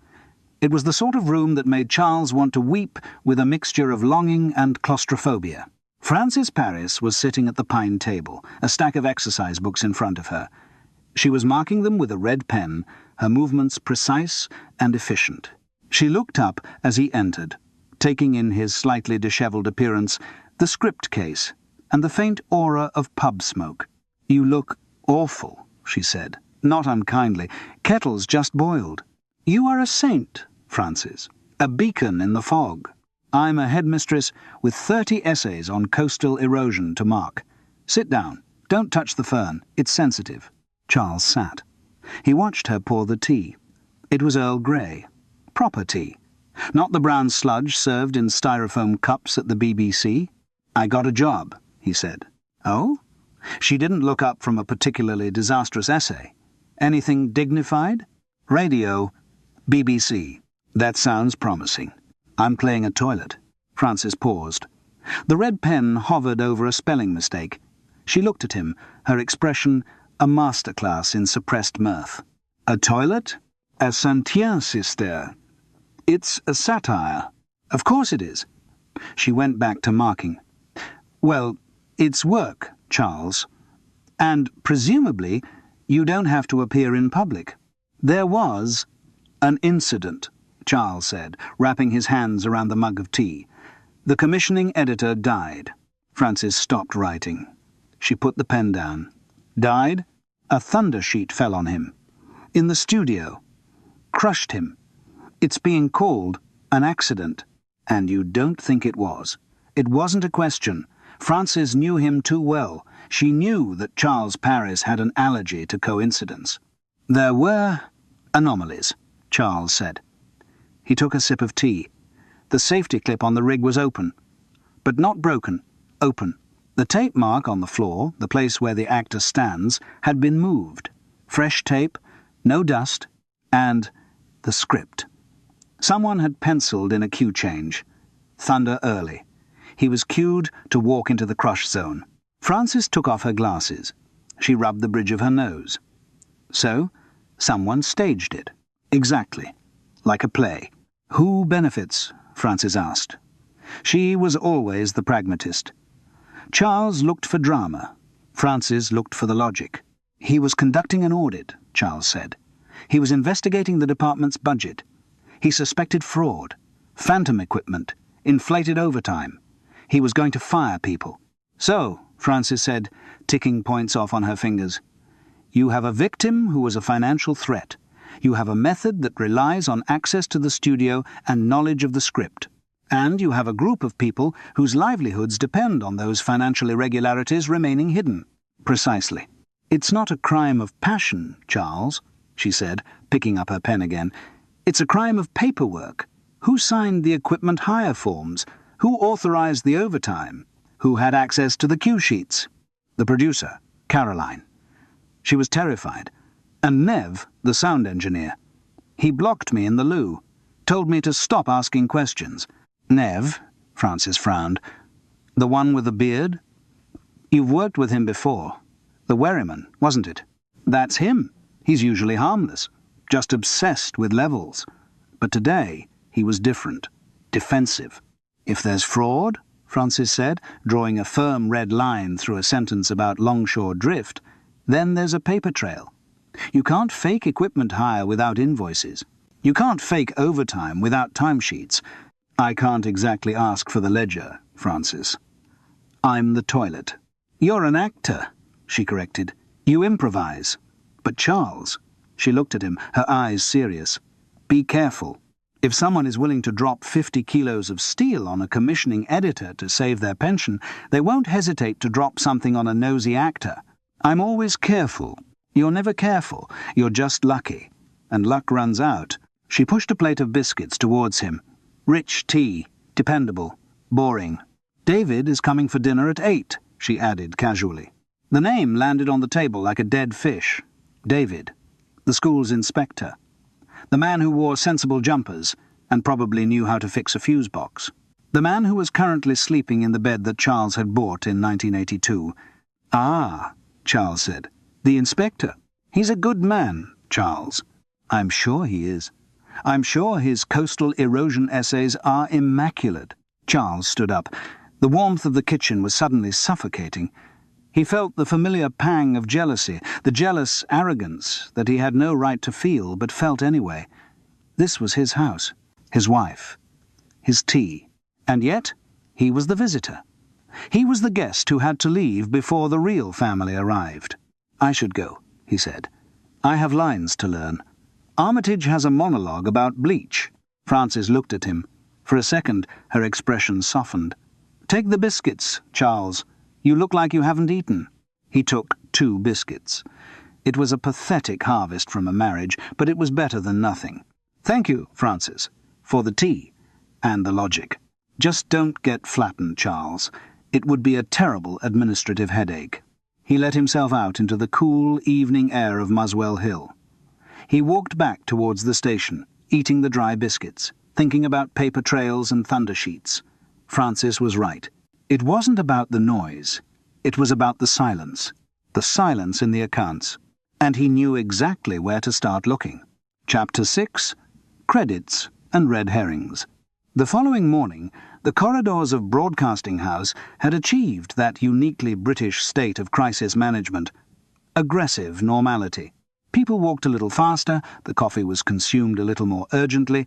It was the sort of room that made Charles want to weep with a mixture of longing and claustrophobia. Frances Parris was sitting at the pine table, a stack of exercise books in front of her. She was marking them with a red pen, her movements precise and efficient. She looked up as he entered, taking in his slightly dishevelled appearance, the script case, and the faint aura of pub smoke. "You look awful," she said, not unkindly. "Kettle's just boiled." "You are a saint, Frances, a beacon in the fog. I'm a headmistress with 30 essays on coastal erosion to mark. Sit down. Don't touch the fern. It's sensitive." Charles sat. He watched her pour the tea. It was Earl Grey. Proper tea. Not the brown sludge served in styrofoam cups at the BBC. "I got a job," he said. "Oh?" She didn't look up from a particularly disastrous essay. "Anything dignified?" "Radio. BBC. That sounds promising. I'm playing a toilet." Frances paused. The red pen hovered over a spelling mistake. She looked at him, her expression a masterclass in suppressed mirth. "A toilet? A sentien, sister. It's a satire." "Of course it is." She went back to marking. "Well, it's work, Charles. And presumably you don't have to appear in public." "There was an incident," Charles said, wrapping his hands around the mug of tea. "The commissioning editor died." Frances stopped writing. She put the pen down. "Died? A thunder sheet fell on him. In the studio. Crushed him. It's being called an accident. And you don't think it was. It wasn't a question. Frances knew him too well. She knew that Charles Parris had an allergy to coincidence. "There were anomalies," Charles said. He took a sip of tea. The safety clip on the rig was open. But not broken. Open. The tape mark on the floor, the place where the actor stands, had been moved. Fresh tape, no dust, and the script. Someone had penciled in a cue change. Thunder early. He was cued to walk into the crush zone. Frances took off her glasses. She rubbed the bridge of her nose. So, someone staged it. Exactly. Like a play. "Who benefits?" Frances asked. She was always the pragmatist. Charles looked for drama. Frances looked for the logic. He was conducting an audit, Charles said. He was investigating the department's budget. He suspected fraud, phantom equipment, inflated overtime. He was going to fire people. "So," Frances said, ticking points off on her fingers, "you have a victim who was a financial threat. You have a method that relies on access to the studio and knowledge of the script. And you have a group of people whose livelihoods depend on those financial irregularities remaining hidden." "Precisely." "It's not a crime of passion, Charles," she said, picking up her pen again. "It's a crime of paperwork. Who signed the equipment hire forms? Who authorized the overtime? Who had access to the cue sheets?" "The producer, Caroline." She was terrified. "And Nev, the sound engineer. He blocked me in the loo, told me to stop asking questions." "Nev," Frances frowned. "The one with the beard?" "You've worked with him before. The Wherryman, wasn't it?" "That's him. He's usually harmless, just obsessed with levels. But today he was different, defensive." "If there's fraud," Frances said, drawing a firm red line through a sentence about longshore drift, "then there's a paper trail. You can't fake equipment hire without invoices. You can't fake overtime without timesheets." "I can't exactly ask for the ledger," Francis. I'm the toilet. You're an actor, she corrected. You improvise. But Charles, she looked at him, her eyes serious. Be careful. If someone is willing to drop 50 kilos of steel on a commissioning editor to save their pension, they won't hesitate to drop something on a nosy actor. I'm always careful. You're never careful. You're just lucky. And luck runs out. She pushed a plate of biscuits towards him. Rich tea. Dependable. Boring. David is coming for dinner at 8, she added casually. The name landed on the table like a dead fish. David. The school's inspector. The man who wore sensible jumpers and probably knew how to fix a fuse box. The man who was currently sleeping in the bed that Charles had bought in 1982. Ah, Charles said. The inspector. He's a good man, Charles. I'm sure he is. I'm sure his coastal erosion essays are immaculate. Charles stood up. The warmth of the kitchen was suddenly suffocating. He felt the familiar pang of jealousy, the jealous arrogance that he had no right to feel but felt anyway. This was his house, his wife, his tea, and yet he was the visitor. He was the guest who had to leave before the real family arrived. I should go, he said. I have lines to learn. Armitage has a monologue about bleach. Frances looked at him. For a second, her expression softened. Take the biscuits, Charles. You look like you haven't eaten. He took 2 biscuits. It was a pathetic harvest from a marriage, but it was better than nothing. Thank you, Francis, for the tea and the logic. Just don't get flattened, Charles. It would be a terrible administrative headache. He let himself out into the cool evening air of Muswell Hill. He walked back towards the station, eating the dry biscuits, thinking about paper trails and thunder sheets. Francis was right. It wasn't about the noise. It was about the silence in the accounts. And he knew exactly where to start looking. Chapter 6, Credits and Red Herrings. The following morning, the corridors of Broadcasting House had achieved that uniquely British state of crisis management. Aggressive normality. People walked a little faster, the coffee was consumed a little more urgently,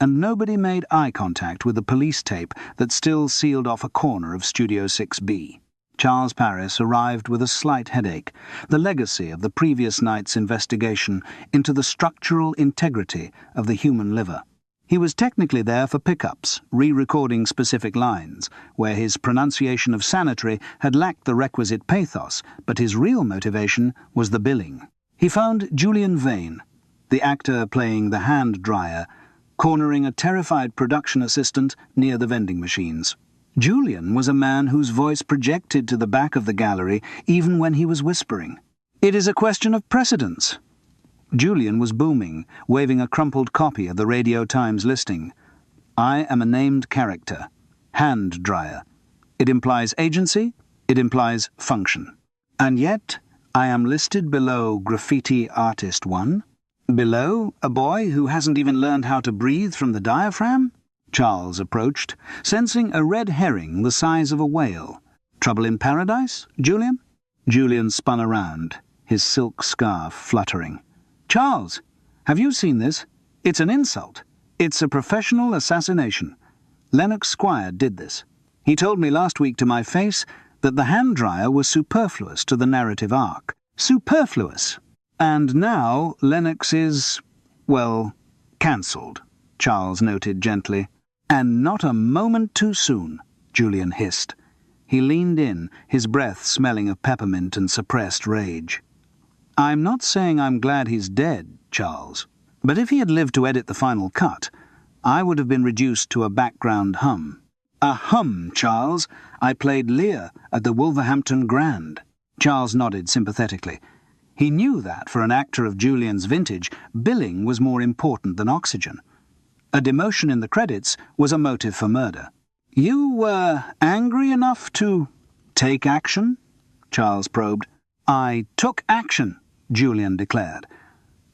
and nobody made eye contact with the police tape that still sealed off a corner of Studio 6B. Charles Paris arrived with a slight headache, the legacy of the previous night's investigation into the structural integrity of the human liver. He was technically there for pickups, re-recording specific lines, where his pronunciation of sanitary had lacked the requisite pathos, but his real motivation was the billing. He found Julian Vane, the actor playing the hand dryer, cornering a terrified production assistant near the vending machines. Julian was a man whose voice projected to the back of the gallery even when he was whispering. It is a question of precedence. Julian was booming, waving a crumpled copy of the Radio Times listing. I am a named character. Hand dryer. It implies agency. It implies function. And yet, I am listed below Graffiti Artist 1. Below, a boy who hasn't even learned how to breathe from the diaphragm? Charles approached, sensing a red herring the size of a whale. Trouble in paradise, Julian? Julian spun around, his silk scarf fluttering. Charles, have you seen this? It's an insult. It's a professional assassination. Lennox Squire did this. He told me last week to my face that the hand dryer was superfluous to the narrative arc. Superfluous. And now Lennox is, well, cancelled, Charles noted gently. And not a moment too soon, Julian hissed. He leaned in, his breath smelling of peppermint and suppressed rage. I'm not saying I'm glad he's dead, Charles, but if he had lived to edit the final cut, I would have been reduced to a background hum. A hum, Charles. I played Lear at the Wolverhampton Grand. Charles nodded sympathetically. He knew that, for an actor of Julian's vintage, billing was more important than oxygen. A demotion in the credits was a motive for murder. You were angry enough to take action? Charles probed. I took action, Julian declared.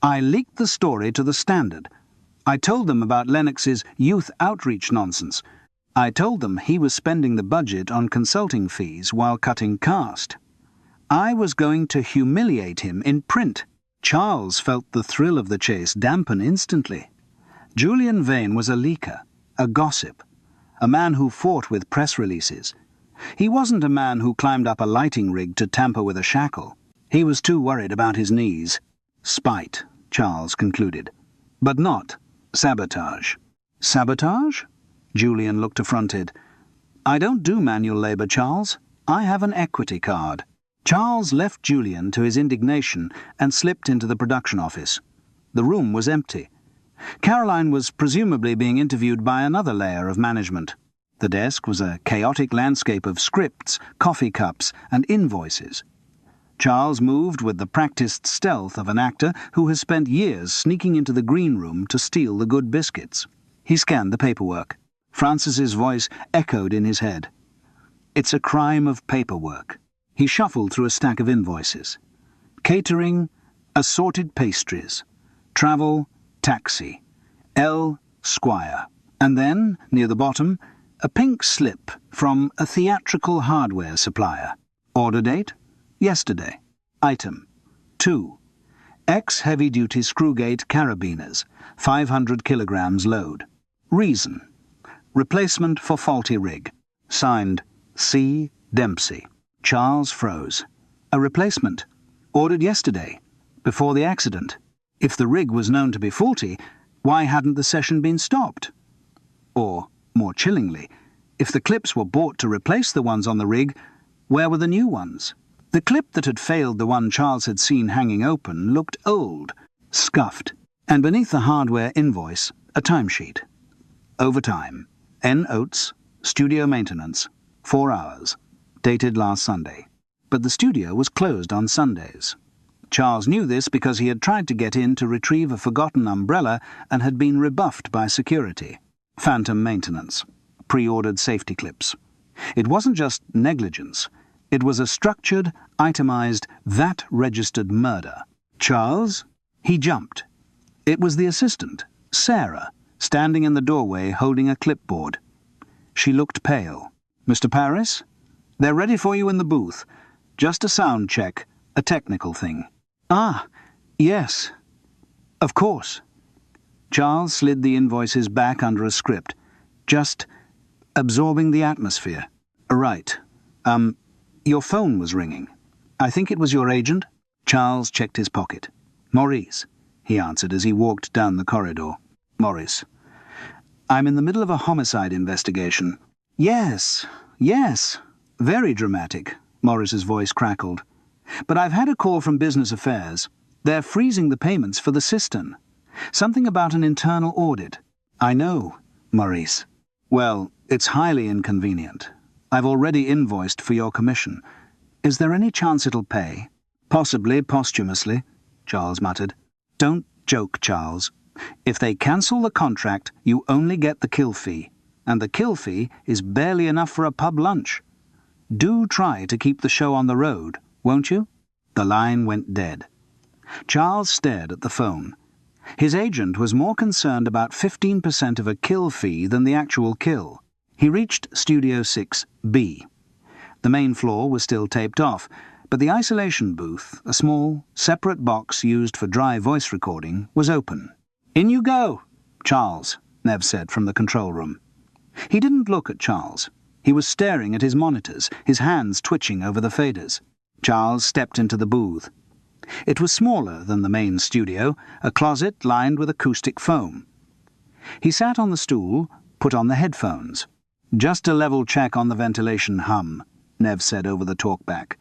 I leaked the story to the Standard. I told them about Lennox's youth outreach nonsense. I told them he was spending the budget on consulting fees while cutting cast. I was going to humiliate him in print. Charles felt the thrill of the chase dampen instantly. Julian Vane was a leaker, a gossip, a man who fought with press releases. He wasn't a man who climbed up a lighting rig to tamper with a shackle. He was too worried about his knees. Spite, Charles concluded. But not sabotage. Sabotage? Julian looked affronted. I don't do manual labour, Charles. I have an equity card. Charles left Julian to his indignation and slipped into the production office. The room was empty. Caroline was presumably being interviewed by another layer of management. The desk was a chaotic landscape of scripts, coffee cups, and invoices. Charles moved with the practiced stealth of an actor who has spent years sneaking into the green room to steal the good biscuits. He scanned the paperwork. Francis's voice echoed in his head. It's a crime of paperwork. He shuffled through a stack of invoices. Catering, assorted pastries. Travel, taxi. L. Squire. And then, near the bottom, a pink slip from a theatrical hardware supplier. Order date? Yesterday. Item 2. Ex-heavy-duty screwgate carabiners, 500 kilograms load. Reason. Replacement for faulty rig. Signed, C. Dempsey. Charles froze. A replacement. Ordered yesterday, before the accident. If the rig was known to be faulty, why hadn't the session been stopped? Or, more chillingly, if the clips were bought to replace the ones on the rig, where were the new ones? The clip that had failed the one Charles had seen hanging open looked old, scuffed, and beneath the hardware invoice, a timesheet. Overtime. N. Oates, studio maintenance, 4 hours, dated last Sunday. But the studio was closed on Sundays. Charles knew this because he had tried to get in to retrieve a forgotten umbrella and had been rebuffed by security. Phantom maintenance. Pre-ordered safety clips. It wasn't just negligence. It was a structured, itemized, VAT-registered murder. Charles? He jumped. It was the assistant, Sarah, standing in the doorway holding a clipboard. She looked pale. Mr. Paris? They're ready for you in the booth. Just a sound check, a technical thing. Ah, yes. Of course. Charles slid the invoices back under a script. Just absorbing the atmosphere. Right. Your phone was ringing. I think it was your agent. Charles checked his pocket. Maurice, he answered as he walked down the corridor. Maurice. I'm in the middle of a homicide investigation. Yes. Very dramatic, Maurice's voice crackled. But I've had a call from Business Affairs. They're freezing the payments for the cistern. Something about an internal audit. I know, Maurice. Well, it's highly inconvenient. I've already invoiced for your commission. Is there any chance it'll pay? Possibly posthumously, Charles muttered. Don't joke, Charles. If they cancel the contract, you only get the kill fee. And the kill fee is barely enough for a pub lunch. Do try to keep the show on the road, won't you? The line went dead. Charles stared at the phone. His agent was more concerned about 15% of a kill fee than the actual kill. He reached Studio 6B. The main floor was still taped off, but the isolation booth, a small, separate box used for dry voice recording, was open. In you go, Charles, Nev said from the control room. He didn't look at Charles. He was staring at his monitors, his hands twitching over the faders. Charles stepped into the booth. It was smaller than the main studio, a closet lined with acoustic foam. He sat on the stool, put on the headphones. Just a level check on the ventilation hum, Nev said over the talkback.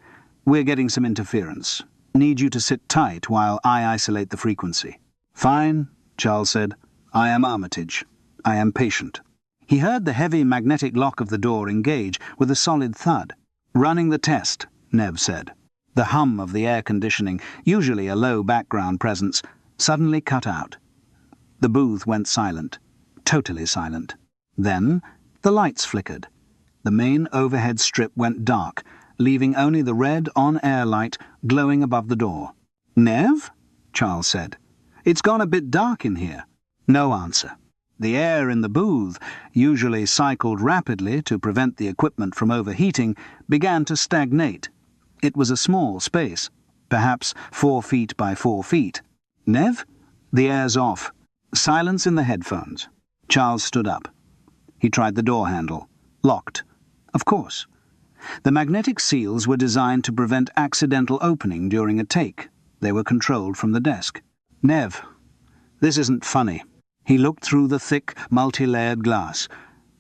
We're getting some interference. Need you to sit tight while I isolate the frequency. Fine, Charles said. I am Armitage. I am patient. He heard the heavy magnetic lock of the door engage with a solid thud. Running the test, Nev said. The hum of the air conditioning, usually a low background presence, suddenly cut out. The booth went silent. Totally silent. Then the lights flickered. The main overhead strip went dark, leaving only the red on-air light glowing above the door. Nev? Charles said. It's gone a bit dark in here. No answer. The air in the booth, usually cycled rapidly to prevent the equipment from overheating, began to stagnate. It was a small space, perhaps 4 feet by 4 feet. Nev? The air's off. Silence in the headphones. Charles stood up. He tried the door handle. Locked. Of course. The magnetic seals were designed to prevent accidental opening during a take. They were controlled from the desk. Nev, this isn't funny. He looked through the thick, multi-layered glass.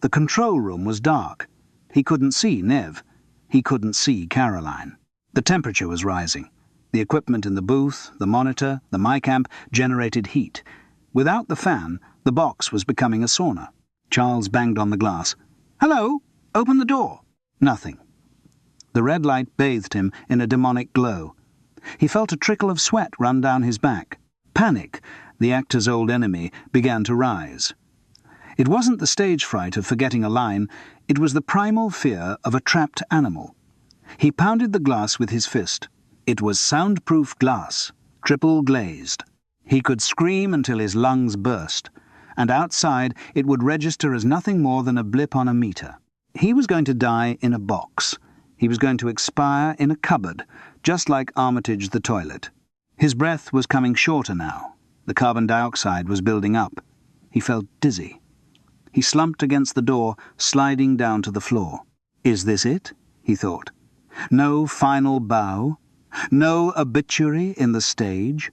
The control room was dark. He couldn't see Nev. He couldn't see Caroline. The temperature was rising. The equipment in the booth, the monitor, the mic amp generated heat. Without the fan, the box was becoming a sauna. Charles banged on the glass. "Hello? Open the door." Nothing. The red light bathed him in a demonic glow. He felt a trickle of sweat run down his back. Panic, the actor's old enemy, began to rise. It wasn't the stage fright of forgetting a line, it was the primal fear of a trapped animal. He pounded the glass with his fist. It was soundproof glass, triple glazed. He could scream until his lungs burst, and outside it would register as nothing more than a blip on a meter. He was going to die in a box. He was going to expire in a cupboard, just like Armitage the toilet. His breath was coming shorter now. The carbon dioxide was building up. He felt dizzy. He slumped against the door, sliding down to the floor. Is this it? He thought. No final bow? No obituary in the stage?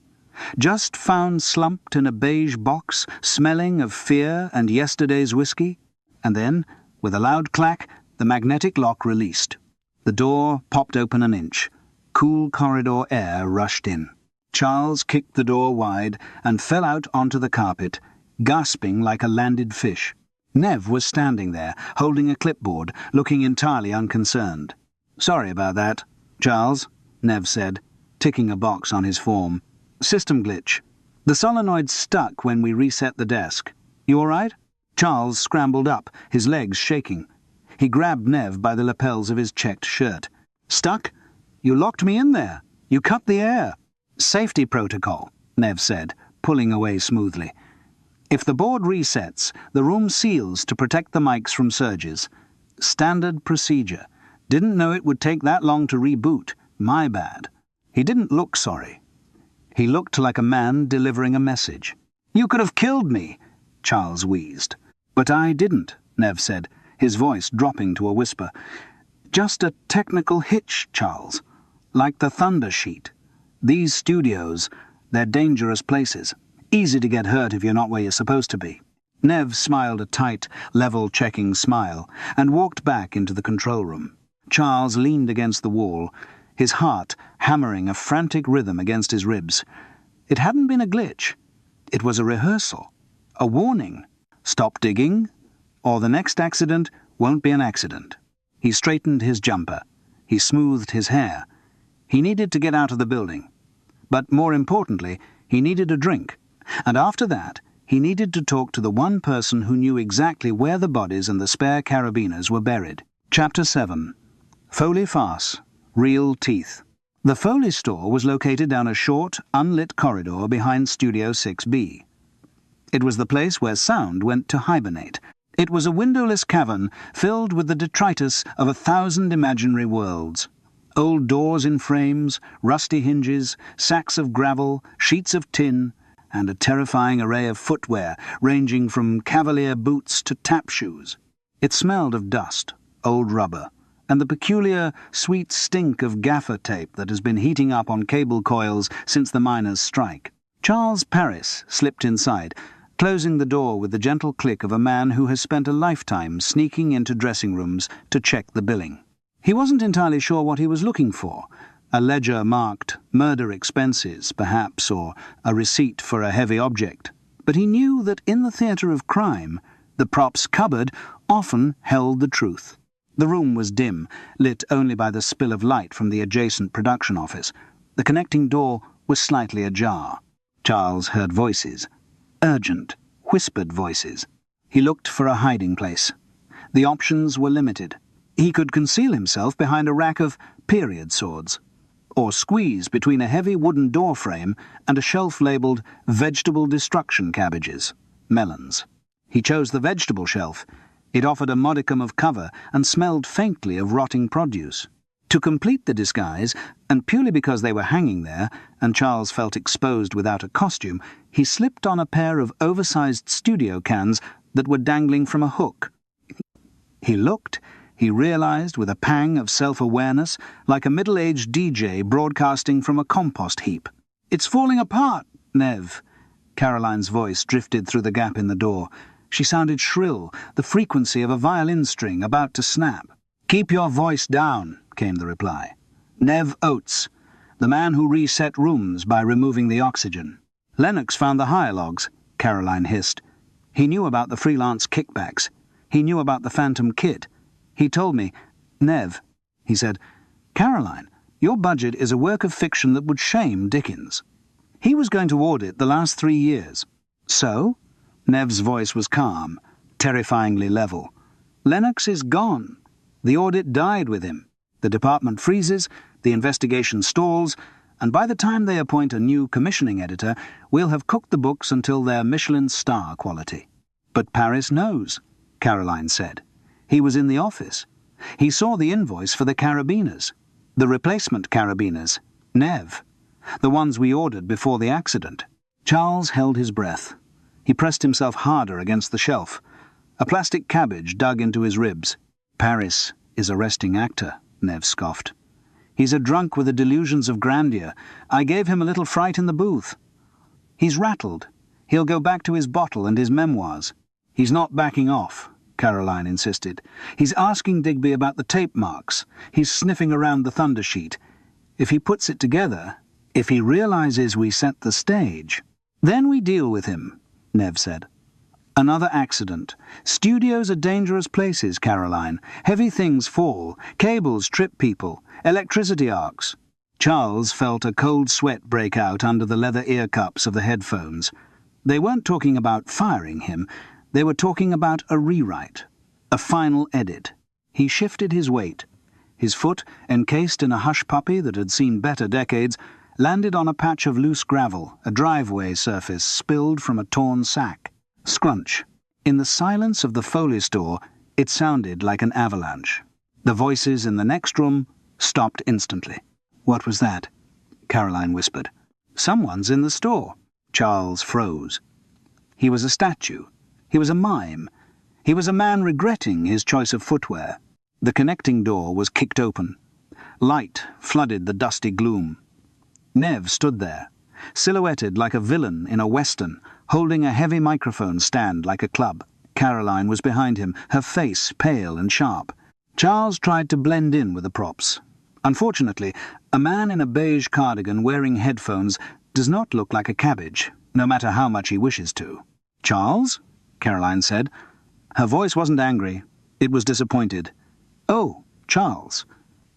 Just found slumped in a beige box, smelling of fear and yesterday's whiskey? And then, with a loud clack, the magnetic lock released. The door popped open an inch. Cool corridor air rushed in. Charles kicked the door wide and fell out onto the carpet, gasping like a landed fish. Nev was standing there, holding a clipboard, looking entirely unconcerned. "Sorry about that, Charles," Nev said, ticking a box on his form. "System glitch. The solenoid stuck when we reset the desk. You all right?" Charles scrambled up, his legs shaking. He grabbed Nev by the lapels of his checked shirt. "Stuck? You locked me in there. You cut the air." "Safety protocol," Nev said, pulling away smoothly. "If the board resets, the room seals to protect the mics from surges. Standard procedure. Didn't know it would take that long to reboot. My bad." He didn't look sorry. He looked like a man delivering a message. "You could have killed me," Charles wheezed. "But I didn't," Nev said, his voice dropping to a whisper. "Just a technical hitch, Charles. Like the thunder sheet. These studios, they're dangerous places. Easy to get hurt if you're not where you're supposed to be." Nev smiled a tight, level-checking smile and walked back into the control room. Charles leaned against the wall, his heart hammering a frantic rhythm against his ribs. It hadn't been a glitch. It was a rehearsal, a warning. Stop digging, or the next accident won't be an accident. He straightened his jumper. He smoothed his hair. He needed to get out of the building. But more importantly, he needed a drink. And after that, he needed to talk to the one person who knew exactly where the bodies and the spare carabiners were buried. Chapter 7. Foley Farce. Real Teeth. The Foley store was located down a short, unlit corridor behind Studio 6B. It was the place where sound went to hibernate. It was a windowless cavern filled with the detritus of 1,000 imaginary worlds. Old doors in frames, rusty hinges, sacks of gravel, sheets of tin, and a terrifying array of footwear ranging from cavalier boots to tap shoes. It smelled of dust, old rubber, and the peculiar, sweet stink of gaffer tape that has been heating up on cable coils since the miners' strike. Charles Parris slipped inside, closing the door with the gentle click of a man who has spent a lifetime sneaking into dressing rooms to check the billing. He wasn't entirely sure what he was looking for. A ledger marked murder expenses, perhaps, or a receipt for a heavy object. But he knew that in the theatre of crime, the props cupboard often held the truth. The room was dim, lit only by the spill of light from the adjacent production office. The connecting door was slightly ajar. Charles heard voices. Urgent, whispered voices. He looked for a hiding place. The options were limited. He could conceal himself behind a rack of period swords, or squeeze between a heavy wooden door frame and a shelf labelled vegetable destruction cabbages, melons. He chose the vegetable shelf. It offered a modicum of cover and smelled faintly of rotting produce. To complete the disguise, and purely because they were hanging there, and Charles felt exposed without a costume, he slipped on a pair of oversized studio cans that were dangling from a hook. He looked, he realized with a pang of self-awareness, like a middle-aged DJ broadcasting from a compost heap. "It's falling apart, Nev." Caroline's voice drifted through the gap in the door. She sounded shrill, the frequency of a violin string about to snap. "Keep your voice down," came the reply. "Nev Oates, the man who reset rooms by removing the oxygen." "Lennox found the hire logs," Caroline hissed. "He knew about the freelance kickbacks. He knew about the phantom kit. He told me, 'Nev,' he said, 'Caroline, your budget is a work of fiction that would shame Dickens.' He was going to audit the last 3 years. So?" Nev's voice was calm, terrifyingly level. "Lennox is gone. The audit died with him. The department freezes, the investigation stalls, and by the time they appoint a new commissioning editor, we'll have cooked the books until they're Michelin star quality." "But Paris knows," Caroline said. "He was in the office. He saw the invoice for the carabiners. The replacement carabiners. Nev. The ones we ordered before the accident." Charles held his breath. He pressed himself harder against the shelf. A plastic cabbage dug into his ribs. "Paris is a resting actor," Nev scoffed. "He's a drunk with the delusions of grandeur. I gave him a little fright in the booth. He's rattled. He'll go back to his bottle and his memoirs." "He's not backing off," Caroline insisted. "He's asking Digby about the tape marks. He's sniffing around the thunder sheet. If he puts it together, if he realizes we set the stage, then we deal with him," Nev said. "Another accident. Studios are dangerous places, Caroline. Heavy things fall. Cables trip people. Electricity arcs." Charles felt a cold sweat break out under the leather ear cups of the headphones. They weren't talking about firing him. They were talking about a rewrite, a final edit. He shifted his weight. His foot, encased in a hush puppy that had seen better decades, landed on a patch of loose gravel, a driveway surface spilled from a torn sack. Scrunch. In the silence of the Foley store, it sounded like an avalanche. The voices in the next room stopped instantly. "What was that?" Caroline whispered. "Someone's in the store." Charles froze. He was a statue. He was a mime. He was a man regretting his choice of footwear. The connecting door was kicked open. Light flooded the dusty gloom. Nev stood there, silhouetted like a villain in a western, holding a heavy microphone stand like a club. Caroline was behind him, her face pale and sharp. Charles tried to blend in with the props. Unfortunately, a man in a beige cardigan wearing headphones does not look like a cabbage, no matter how much he wishes to. "Charles?" Caroline said. Her voice wasn't angry. It was disappointed. "Oh, Charles,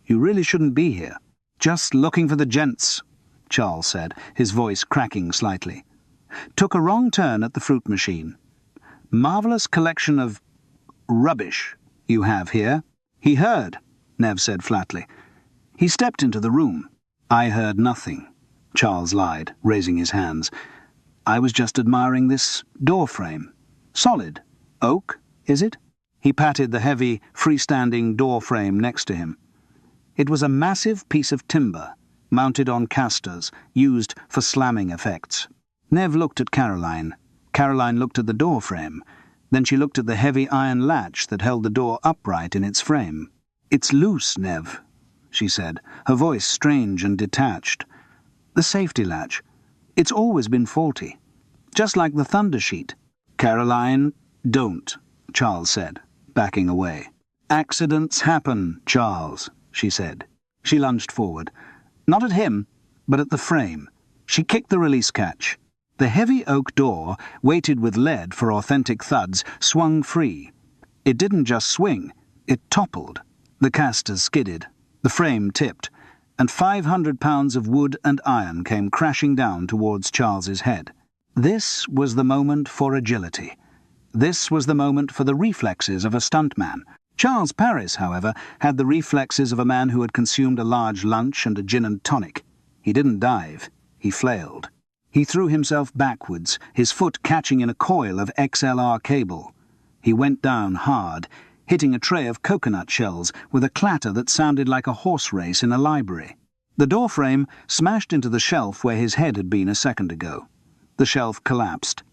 you really shouldn't be here." "Just looking for the gents," Charles said, his voice cracking slightly. "Took a wrong turn at the fruit machine. Marvellous collection of rubbish you have here." "He heard," Nev said flatly. "He stepped into the room." "I heard nothing," Charles lied, raising his hands. "I was just admiring this door frame. Solid. Oak, is it?" He patted the heavy, freestanding door frame next to him. It was a massive piece of timber, mounted on casters, used for slamming effects. Nev looked at Caroline. Caroline looked at the door frame. Then she looked at the heavy iron latch that held the door upright in its frame. "It's loose, Nev," she said, her voice strange and detached. "The safety latch. It's always been faulty. Just like the thunder sheet." "Caroline, don't," Charles said, backing away. "Accidents happen, Charles," she said. She lunged forward. Not at him, but at the frame. She kicked the release catch. The heavy oak door, weighted with lead for authentic thuds, swung free. It didn't just swing, it toppled. The casters skidded, the frame tipped, and 500 pounds of wood and iron came crashing down towards Charles's head. This was the moment for agility. This was the moment for the reflexes of a stuntman. Charles Paris, however, had the reflexes of a man who had consumed a large lunch and a gin and tonic. He didn't dive. He flailed. He threw himself backwards, his foot catching in a coil of XLR cable. He went down hard, hitting a tray of coconut shells with a clatter that sounded like a horse race in a library. The door frame smashed into the shelf where his head had been a second ago. The shelf collapsed.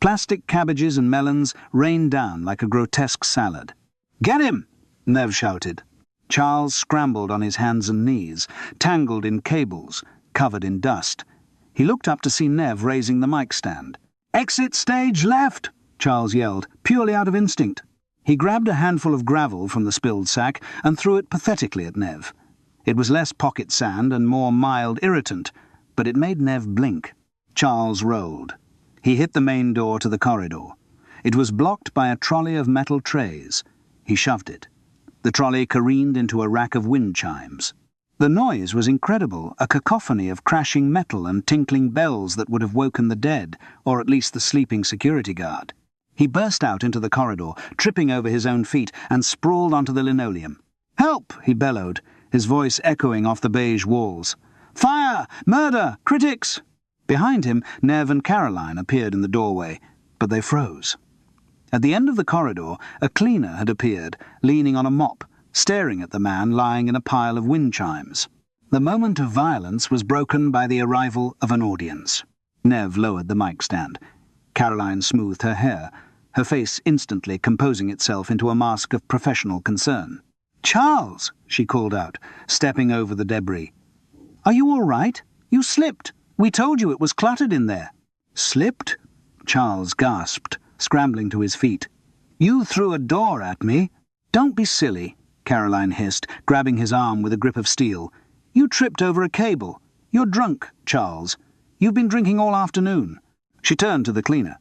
Plastic cabbages and melons rained down like a grotesque salad. "Get him!" Nev shouted. Charles scrambled on his hands and knees, tangled in cables, covered in dust. He looked up to see Nev raising the mic stand. "Exit stage left!" Charles yelled, purely out of instinct. He grabbed a handful of gravel from the spilled sack and threw it pathetically at Nev. It was less pocket sand and more mild irritant, but it made Nev blink. Charles rolled. He hit the main door to the corridor. It was blocked by a trolley of metal trays. He shoved it. The trolley careened into a rack of wind chimes. The noise was incredible, a cacophony of crashing metal and tinkling bells that would have woken the dead, or at least the sleeping security guard. He burst out into the corridor, tripping over his own feet, and sprawled onto the linoleum. "Help!" he bellowed, his voice echoing off the beige walls. "Fire! Murder! Critics!" Behind him, Nev and Caroline appeared in the doorway, but they froze. At the end of the corridor, a cleaner had appeared, leaning on a mop, staring at the man lying in a pile of wind chimes. The moment of violence was broken by the arrival of an audience. Nev lowered the mic stand. Caroline smoothed her hair, her face instantly composing itself into a mask of professional concern. "Charles!" she called out, stepping over the debris. "Are you all right? You slipped. We told you it was cluttered in there." "Slipped?" Charles gasped, scrambling to his feet. "You threw a door at me." "Don't be silly," Caroline hissed, grabbing his arm with a grip of steel. "You tripped over a cable. You're drunk, Charles. You've been drinking all afternoon." She turned to the cleaner.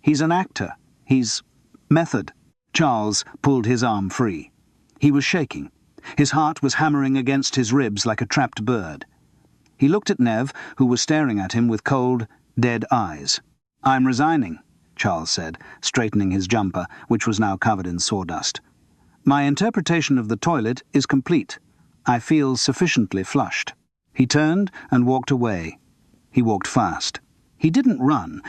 "He's an actor. He's method." Charles pulled his arm free. He was shaking. His heart was hammering against his ribs like a trapped bird. He looked at Nev, who was staring at him with cold, dead eyes. "I'm resigning," Charles said, straightening his jumper, which was now covered in sawdust. "My interpretation of the toilet is complete. I feel sufficiently flushed." He turned and walked away. He walked fast. He didn't run,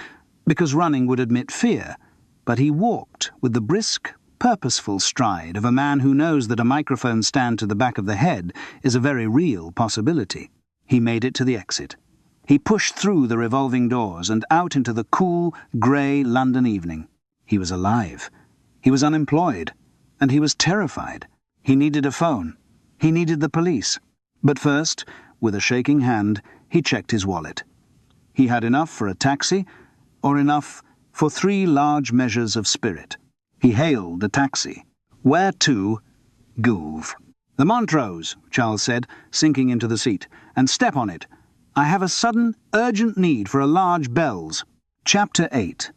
because running would admit fear, but he walked with the brisk, purposeful stride of a man who knows that a microphone stand to the back of the head is a very real possibility. He made it to the exit. He pushed through the revolving doors and out into the cool, grey London evening. He was alive. He was unemployed. And he was terrified. He needed a phone. He needed the police. But first, with a shaking hand, he checked his wallet. He had enough for a taxi, or enough for 3 large measures of spirit. He hailed a taxi. "Where to?" "Goove." "The Montrose," Charles said, sinking into the seat. "And step on it. I have a sudden, urgent need for a large bells." Chapter 8.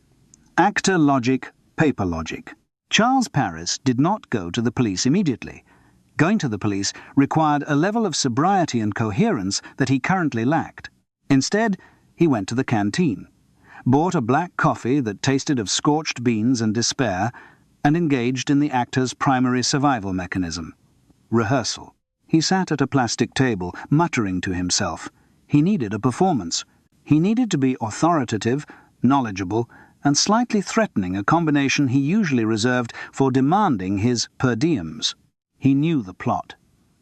Actor Logic, Paper Logic. Charles Paris did not go to the police immediately. Going to the police required a level of sobriety and coherence that he currently lacked. Instead, he went to the canteen, bought a black coffee that tasted of scorched beans and despair, and engaged in the actor's primary survival mechanism: rehearsal. He sat at a plastic table, muttering to himself. He needed a performance. He needed to be authoritative, knowledgeable, and slightly threatening, a combination he usually reserved for demanding his per diems. He knew the plot.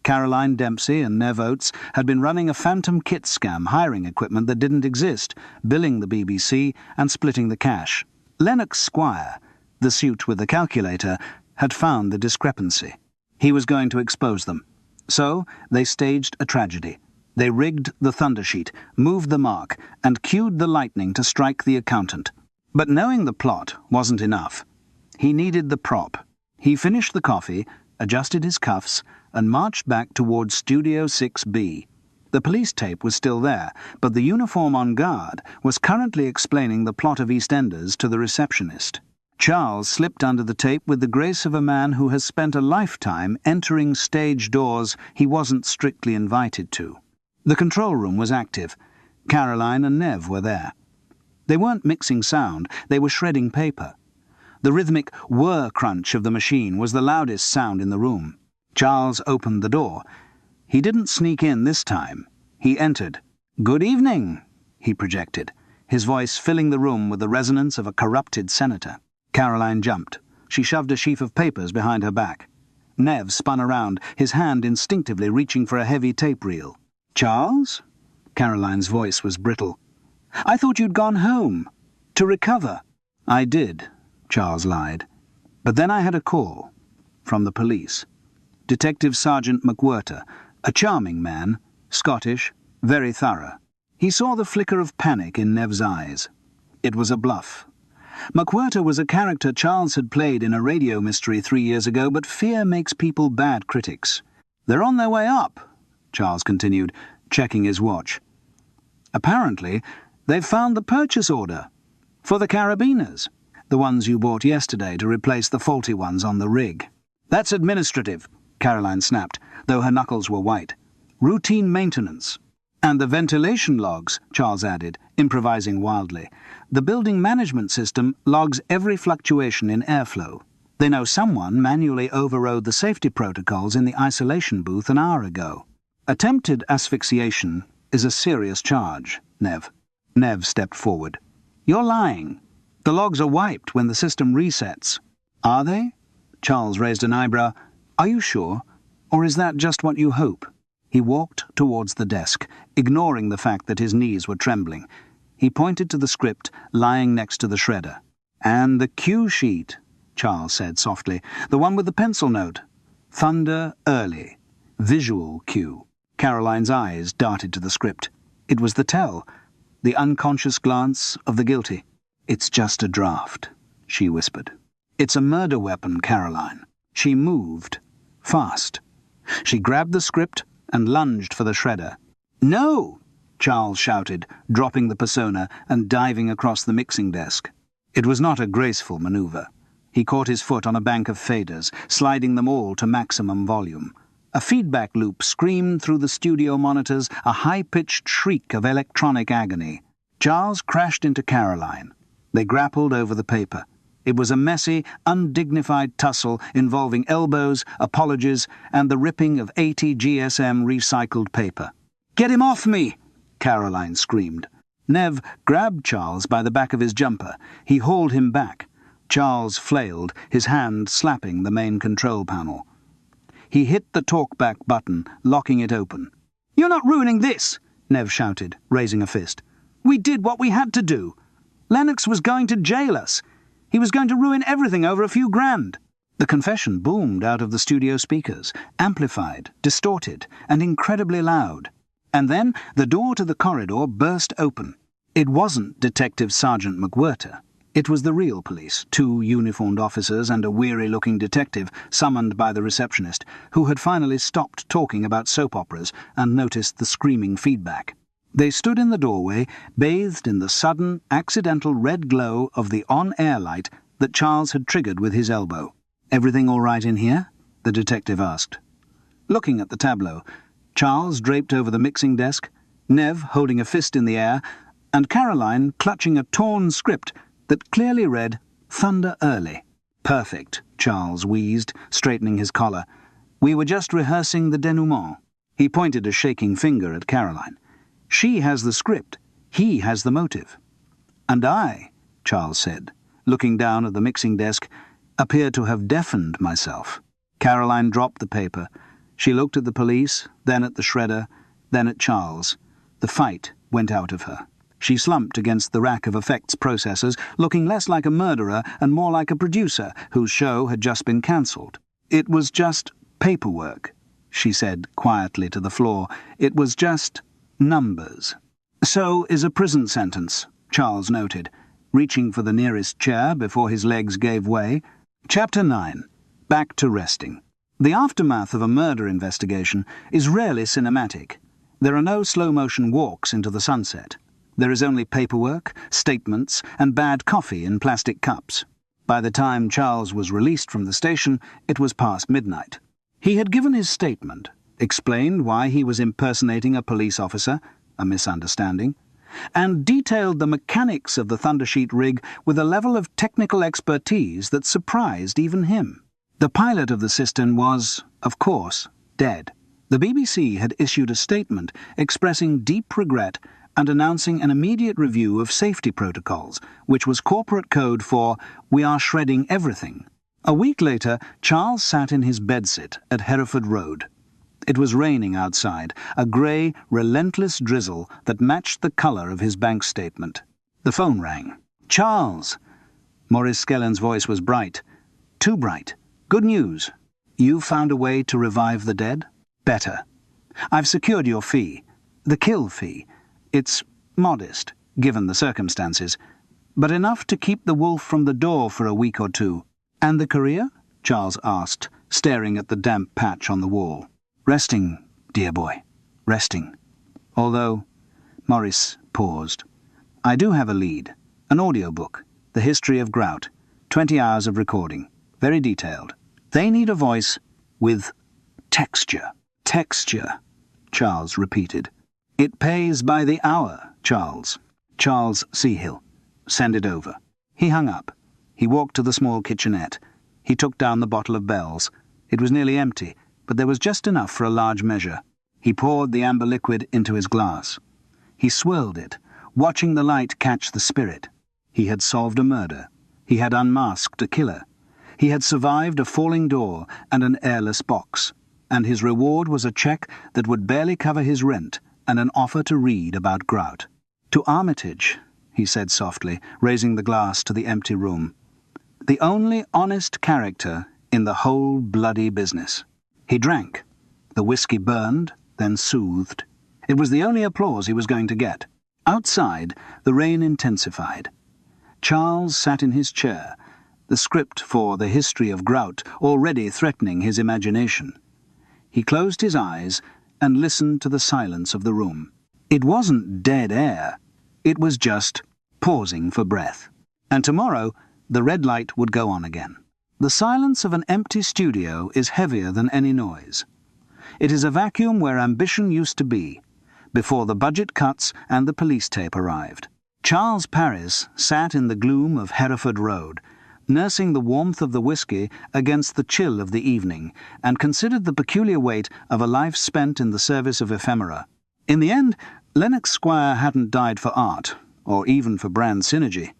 Caroline Dempsey and Nev Oates had been running a phantom kit scam, hiring equipment that didn't exist, billing the BBC, and splitting the cash. Lennox Squire, the suit with the calculator, had found the discrepancy. He was going to expose them. So they staged a tragedy. They rigged the thundersheet, moved the mark, and cued the lightning to strike the accountant. But knowing the plot wasn't enough. He needed the prop. He finished the coffee, adjusted his cuffs, and marched back towards Studio 6B. The police tape was still there, but the uniform on guard was currently explaining the plot of EastEnders to the receptionist. Charles slipped under the tape with the grace of a man who has spent a lifetime entering stage doors he wasn't strictly invited to. The control room was active. Caroline and Nev were there. They weren't mixing sound, they were shredding paper. The rhythmic whir crunch of the machine was the loudest sound in the room. Charles opened the door. He didn't sneak in this time. He entered. "Good evening," he projected, his voice filling the room with the resonance of a corrupted senator. Caroline jumped. She shoved a sheaf of papers behind her back. Nev spun around, his hand instinctively reaching for a heavy tape reel. "Charles?" Caroline's voice was brittle. "I thought you'd gone home. To recover." "I did," Charles lied. "But then I had a call. from the police. Detective Sergeant McWhirter, a charming man, Scottish, very thorough. He saw the flicker of panic in Nev's eyes. It was a bluff. McWhirter was a character Charles had played in a radio mystery 3 years ago, but fear makes people bad critics. "They're on their way up," Charles continued, checking his watch. "Apparently, they've found the purchase order for the carabiners, the ones you bought yesterday to replace the faulty ones on the rig." "That's administrative," Caroline snapped, though her knuckles were white. "Routine maintenance." "And the ventilation logs," Charles added, improvising wildly. "The building management system logs every fluctuation in airflow. They know someone manually overrode the safety protocols in the isolation booth an hour ago. Attempted asphyxiation is a serious charge, Nev." Nev stepped forward. "You're lying. The logs are wiped when the system resets." "Are they?" Charles raised an eyebrow. "Are you sure? Or is that just what you hope?" He walked towards the desk, ignoring the fact that his knees were trembling. He pointed to the script lying next to the shredder. "And the cue sheet," Charles said softly. "The one with the pencil note. Thunder early. Visual cue." Caroline's eyes darted to the script. It was the tell, the unconscious glance of the guilty. "It's just a draft," she whispered. "It's a murder weapon, Caroline." She moved. Fast. She grabbed the script and lunged for the shredder. "No!" Charles shouted, dropping the persona and diving across the mixing desk. It was not a graceful maneuver. He caught his foot on a bank of faders, sliding them all to maximum volume. A feedback loop screamed through the studio monitors, a high-pitched shriek of electronic agony. Charles crashed into Caroline. They grappled over the paper. It was a messy, undignified tussle involving elbows, apologies, and the ripping of 80 GSM recycled paper. "Get him off me!" Caroline screamed. Nev grabbed Charles by the back of his jumper. He hauled him back. Charles flailed, his hand slapping the main control panel. He hit the talkback button, locking it open. "You're not ruining this!" Nev shouted, raising a fist. "We did what we had to do. Lennox was going to jail us. He was going to ruin everything over a few grand." The confession boomed out of the studio speakers, amplified, distorted, and incredibly loud. And then the door to the corridor burst open. It wasn't Detective Sergeant McWhirter. It was the real police, 2 uniformed officers and a weary-looking detective summoned by the receptionist, who had finally stopped talking about soap operas and noticed the screaming feedback. They stood in the doorway, bathed in the sudden, accidental red glow of the on-air light that Charles had triggered with his elbow. "Everything all right in here?" the detective asked. Looking at the tableau, Charles draped over the mixing desk, Nev holding a fist in the air, and Caroline clutching a torn script that clearly read, "Thunder early." "Perfect," Charles wheezed, straightening his collar. "We were just rehearsing the denouement." He pointed a shaking finger at Caroline. "She has the script. He has the motive." "And I," Charles said, looking down at the mixing desk, "appear to have deafened myself." Caroline dropped the paper. She looked at the police, then at the shredder, then at Charles. The fight went out of her. She slumped against the rack of effects processors, looking less like a murderer and more like a producer whose show had just been cancelled. "It was just paperwork," she said quietly to the floor. "It was just numbers." "So is a prison sentence," Charles noted, reaching for the nearest chair before his legs gave way. Chapter 9. Back to resting. The aftermath of a murder investigation is rarely cinematic. There are no slow-motion walks into the sunset. There is only paperwork, statements, and bad coffee in plastic cups. By the time Charles was released from the station, it was past midnight. He had given his statement, explained why he was impersonating a police officer, a misunderstanding, and detailed the mechanics of the thundersheet rig with a level of technical expertise that surprised even him. The pilot of the system was, of course, dead. The BBC had issued a statement expressing deep regret and announcing an immediate review of safety protocols, which was corporate code for "We are shredding everything." A week later, Charles sat in his bedsit at Hereford Road. It was raining outside, a grey, relentless drizzle that matched the colour of his bank statement. The phone rang. "Charles!" Maurice Skellen's voice was bright. Too bright. "Good news." You found a way to revive the dead? Better. I've secured your fee. The kill fee. It's modest, given the circumstances, but enough to keep the wolf from the door for a week or two. And the career? Charles asked, staring at the damp patch on the wall. Resting, dear boy, resting. Although, Maurice paused. I do have a lead, an audiobook, the history of grout, 20 hours of recording, very detailed. They need a voice with texture. Texture, Charles repeated. It pays by the hour, Charles. Charles Seahill. Send it over. He hung up. He walked to the small kitchenette. He took down the bottle of bells. It was nearly empty, but there was just enough for a large measure. He poured the amber liquid into his glass. He swirled it, watching the light catch the spirit. He had solved a murder. He had unmasked a killer. He had survived a falling door and an airless box, and his reward was a cheque that would barely cover his rent and an offer to read about grout. To Armitage, he said softly, raising the glass to the empty room. The only honest character in the whole bloody business. He drank. The whiskey burned, then soothed. It was the only applause he was going to get. Outside, the rain intensified. Charles sat in his chair, the script for the history of grout already threatening his imagination. He closed his eyes and listened to the silence of the room. It wasn't dead air. It was just pausing for breath. And tomorrow, the red light would go on again. The silence of an empty studio is heavier than any noise. It is a vacuum where ambition used to be, before the budget cuts and the police tape arrived. Charles Paris sat in the gloom of Hereford Road, nursing the warmth of the whiskey against the chill of the evening, and considered the peculiar weight of a life spent in the service of ephemera. In the end, Lennox Squire hadn't died for art, or even for brand synergy.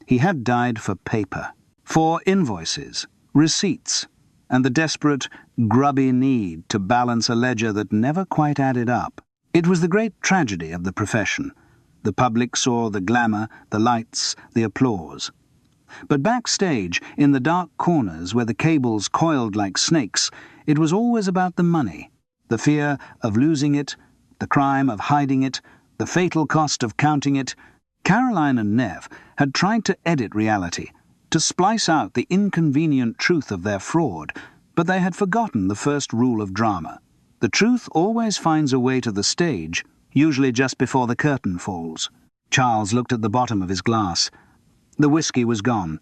He had died for paper, for invoices, receipts, and the desperate, grubby need to balance a ledger that never quite added up. It was the great tragedy of the profession. The public saw the glamour, the lights, the applause. But backstage, in the dark corners where the cables coiled like snakes, it was always about the money, the fear of losing it, the crime of hiding it, the fatal cost of counting it. Caroline and Nev had tried to edit reality, to splice out the inconvenient truth of their fraud, but they had forgotten the first rule of drama. The truth always finds a way to the stage, usually just before the curtain falls. Charles looked at the bottom of his glass. The whiskey was gone.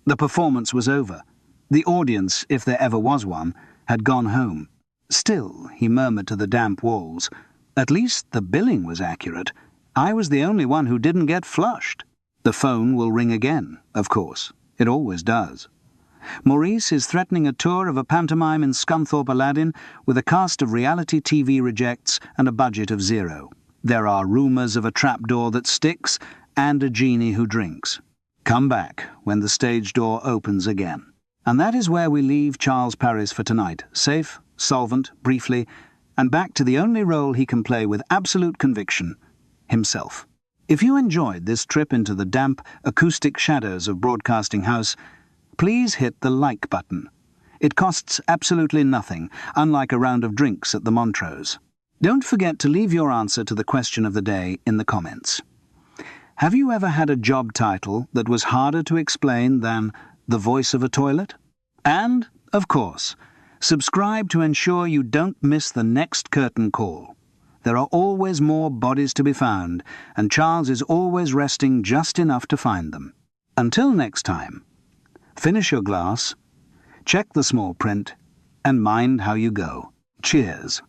The performance was over. The audience, if there ever was one, had gone home. Still, he murmured to the damp walls, at least the billing was accurate. I was the only one who didn't get flushed. The phone will ring again, of course. It always does. Maurice is threatening a tour of a pantomime in Scunthorpe Aladdin with a cast of reality TV rejects and a budget of 0. There are rumours of a trapdoor that sticks and a genie who drinks. Come back when the stage door opens again. And that is where we leave Charles Paris for tonight, safe, solvent, briefly, and back to the only role he can play with absolute conviction, himself. If you enjoyed this trip into the damp, acoustic shadows of Broadcasting House, please hit the like button. It costs absolutely nothing, unlike a round of drinks at the Montrose. Don't forget to leave your answer to the question of the day in the comments. Have you ever had a job title that was harder to explain than the voice of a toilet? And, of course, subscribe to ensure you don't miss the next curtain call. There are always more bodies to be found, and Charles is always resting just enough to find them. Until next time, finish your glass, check the small print, and mind how you go. Cheers.